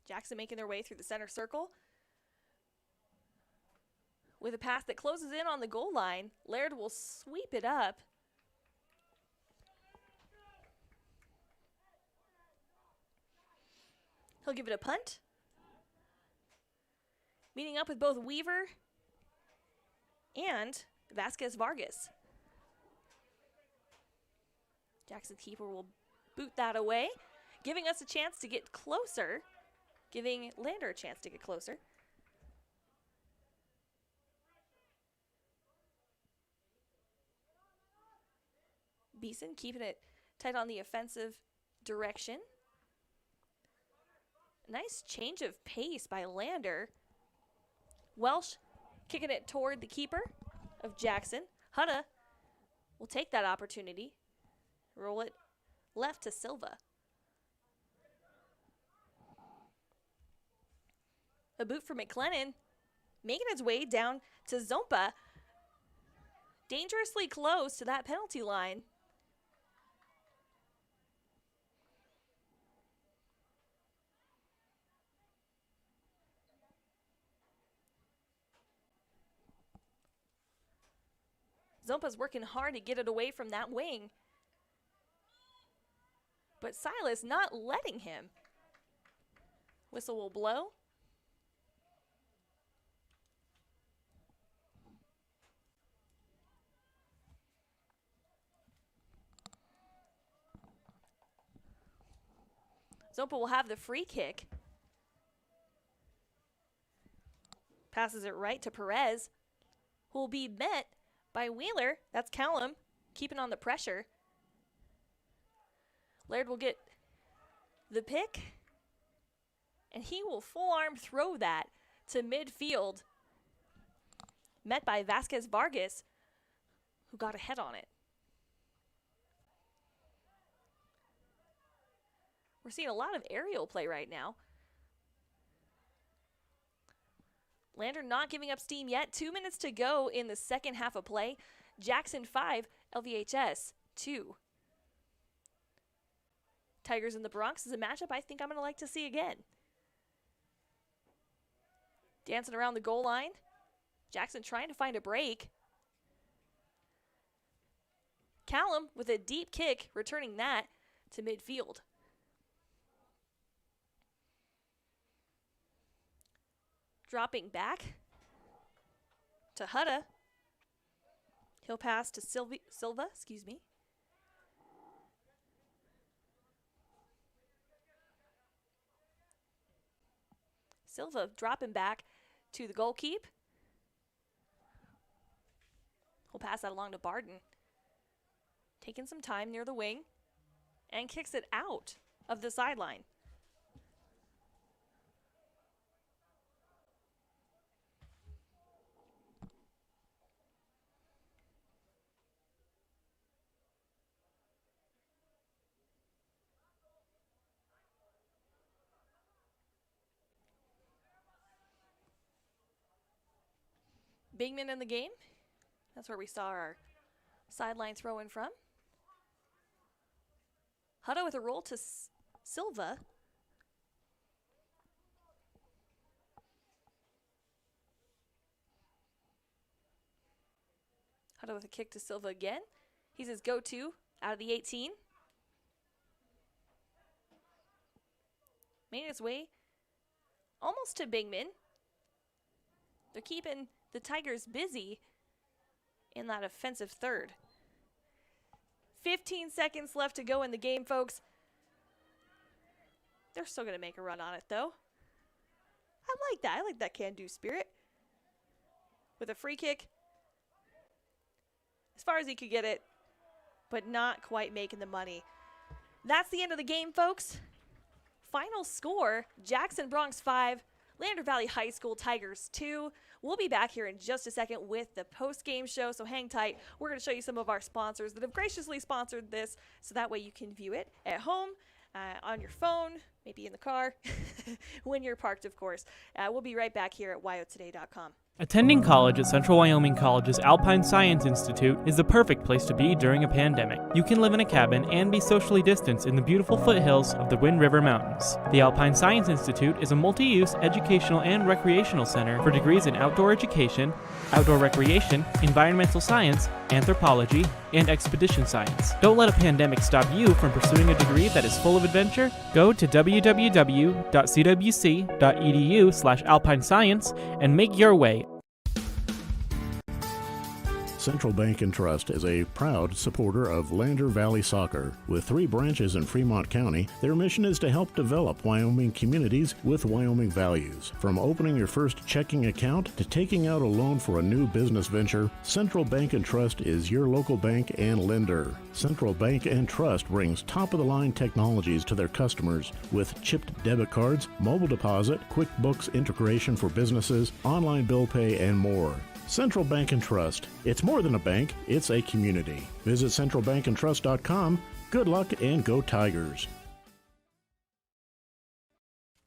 Jackson making their way through the center circle. With a pass that closes in on the goal line, Laird will sweep it up. He'll give it a punt. Meeting up with both Weaver and Vasquez Vargas. Jackson's keeper will boot that away, giving us a chance to get closer, giving Lander a chance to get closer. Beeson keeping it tight on the offensive direction. Nice change of pace by Lander. Welsh kicking it toward the keeper of Jackson. Hutta will take that opportunity. Roll it left to Silva. A boot for McLennan, making its way down to Zompa. Dangerously close to that penalty line. Zompa's working hard to get it away from that wing. But Silas not letting him. Whistle will blow. Zompa will have the free kick. Passes it right to Perez, who will be met by Wheeler. That's Callum, keeping on the pressure. Laird will get the pick, and he will full arm throw that to midfield. Met by Vasquez Vargas, who got a head on it. We're seeing a lot of aerial play right now. Lander not giving up steam yet. 2 minutes to go in the second half of play. Jackson 5, LVHS 2. Tigers and the Bronx is a matchup I think I'm going to like to see again. Dancing around the goal line. Jackson trying to find a break. Callum with a deep kick, returning that to midfield. Dropping back to Hutta. He'll pass to Silva, Silva dropping back to the goalkeep. He'll pass that along to Barden. Taking some time near the wing and kicks it out of the sideline. Bigman in the game. That's where we saw our sideline throw in from. Hutta with a roll to Silva. Hutta with a kick to Silva again. He's his go-to out of the 18. Made his way almost to Bigman. They're keeping the Tigers busy in that offensive third. 15 seconds left to go in the game, folks. They're still going to make a run on it, though. I like that. I like that can-do spirit. With a free kick. As far as he could get it, but not quite making the money. That's the end of the game, folks. Final score, Jackson Bronx 5, Lander Valley High School Tigers 2. We'll be back here in just a second with the post-game show, so hang tight. We're going to show you some of our sponsors that have graciously sponsored this, so that way you can view it at home, on your phone, maybe in the car, when you're parked, of course. We'll be right back here at wyotoday.com. Attending college at Central Wyoming College's Alpine Science Institute is the perfect place to be during a pandemic. You can live in a cabin and be socially distanced in the beautiful foothills of the Wind River Mountains. The Alpine Science Institute is a multi-use educational and recreational center for degrees in outdoor education, outdoor recreation, environmental science, anthropology, and expedition science. Don't let a pandemic stop you from pursuing a degree that is full of adventure. Go to www.cwc.edu/alpinescience and make your way. Central Bank and Trust is a proud supporter of Lander Valley Soccer. With 3 branches in Fremont County, their mission is to help develop Wyoming communities with Wyoming values. From opening your first checking account to taking out a loan for a new business venture, Central Bank and Trust is your local bank and lender. Central Bank and Trust brings top-of-the-line technologies to their customers with chipped debit cards, mobile deposit, QuickBooks integration for businesses, online bill pay, and more. Central Bank and Trust. It's more than a bank, it's a community. Visit centralbankandtrust.com. Good luck and go Tigers.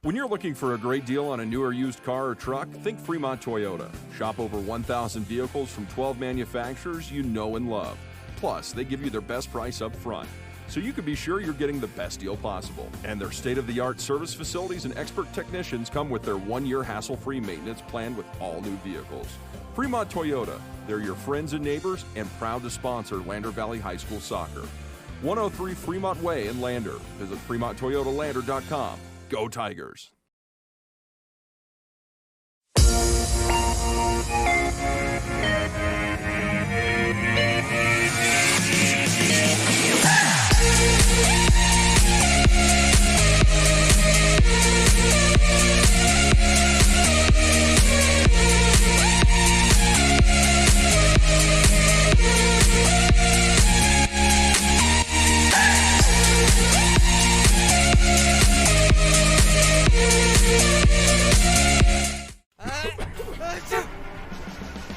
When you're looking for a great deal on a new or used car or truck, think Fremont Toyota. Shop over 1,000 vehicles from 12 manufacturers you know and love. Plus, they give you their best price up front, so you can be sure you're getting the best deal possible. And their state-of-the-art service facilities and expert technicians come with their 1-year hassle-free maintenance plan with all new vehicles. Fremont Toyota, they're your friends and neighbors and proud to sponsor Lander Valley High School soccer. 103 Fremont Way in Lander. Visit FremontToyotaLander.com. Go Tigers!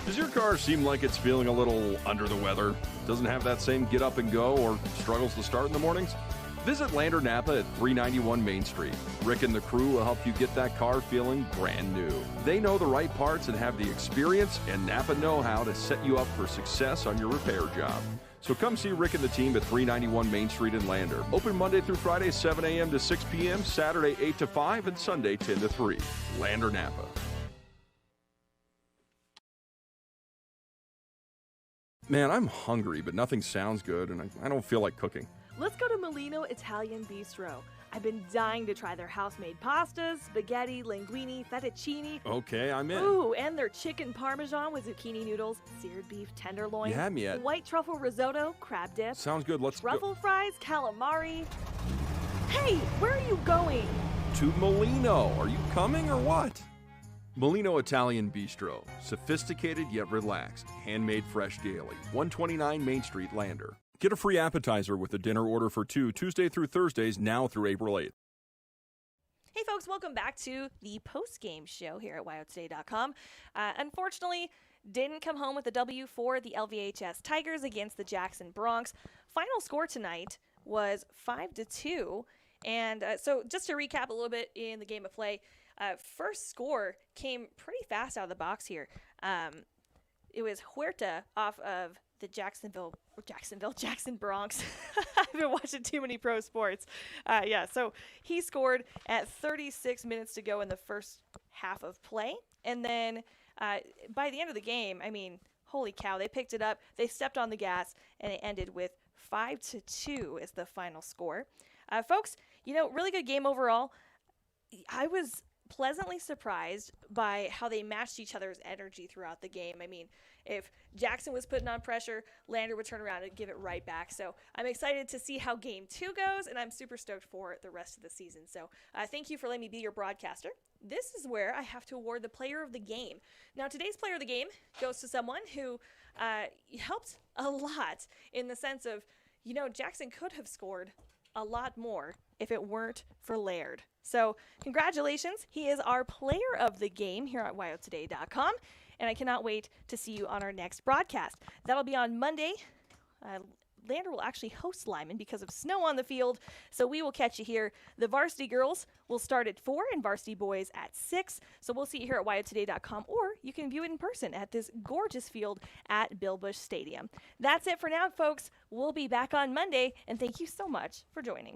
Does your car seem like it's feeling a little under the weather? Doesn't have that same get up and go or struggles to start in the mornings? Visit Lander Napa at 391 Main Street. Rick and the crew will help you get that car feeling brand new. They know the right parts and have the experience and Napa know-how to set you up for success on your repair job. So come see Rick and the team at 391 Main Street in Lander. Open Monday through Friday, 7 a.m. to 6 p.m., Saturday, 8 to 5, and Sunday, 10 to 3. Lander Napa. Man, I'm hungry, but nothing sounds good, and I don't feel like cooking. Let's go to Molino Italian Bistro. I've been dying to try their house-made pastas, spaghetti, linguine, fettuccine. Okay, I'm in. Ooh, and their chicken parmesan with zucchini noodles, seared beef tenderloin. You had me at. White truffle risotto, crab dip. Sounds good. Let's truffle fries, calamari. Hey, where are you going? To Molino. Are you coming or what? Molino Italian Bistro. Sophisticated yet relaxed. Handmade fresh daily. 129 Main Street, Lander. Get a free appetizer with a dinner order for 2 Tuesday through Thursdays now through April 8th. Hey folks, welcome back to the post-game show here at WyoToday.com. Unfortunately, didn't come home with a W for the LVHS Tigers against the Jackson Bronx. Final score tonight was 5-2. And so just to recap a little bit in the game of play, first score came pretty fast out of the box here. It was Huerta off of the Jackson Bronx. I've been watching too many pro sports. So he scored at 36 minutes to go in the first half of play. And then by the end of the game, I mean, holy cow, they picked it up. They stepped on the gas, and it ended with 5-2 as the final score. Folks, really good game overall. I was pleasantly surprised by how they matched each other's energy throughout the game. I mean, if Jackson was putting on pressure, Lander would turn around and give it right back. So I'm excited to see how game 2 goes, and I'm super stoked for the rest of the season. So thank you for letting me be your broadcaster. This is where I have to award the player of the game. Now, today's player of the game goes to someone who helped a lot in the sense of, Jackson could have scored a lot more if it weren't for Laird. So congratulations. He is our player of the game here at WyoToday.com, and I cannot wait to see you on our next broadcast. That'll be on Monday. Lander will actually host Lyman because of snow on the field, so we will catch you here. The varsity girls will start at 4 and varsity boys at 6, so we'll see you here at WyoToday.com, or you can view it in person at this gorgeous field at Bill Bush Stadium. That's it for now, folks. We'll be back on Monday, and thank you so much for joining.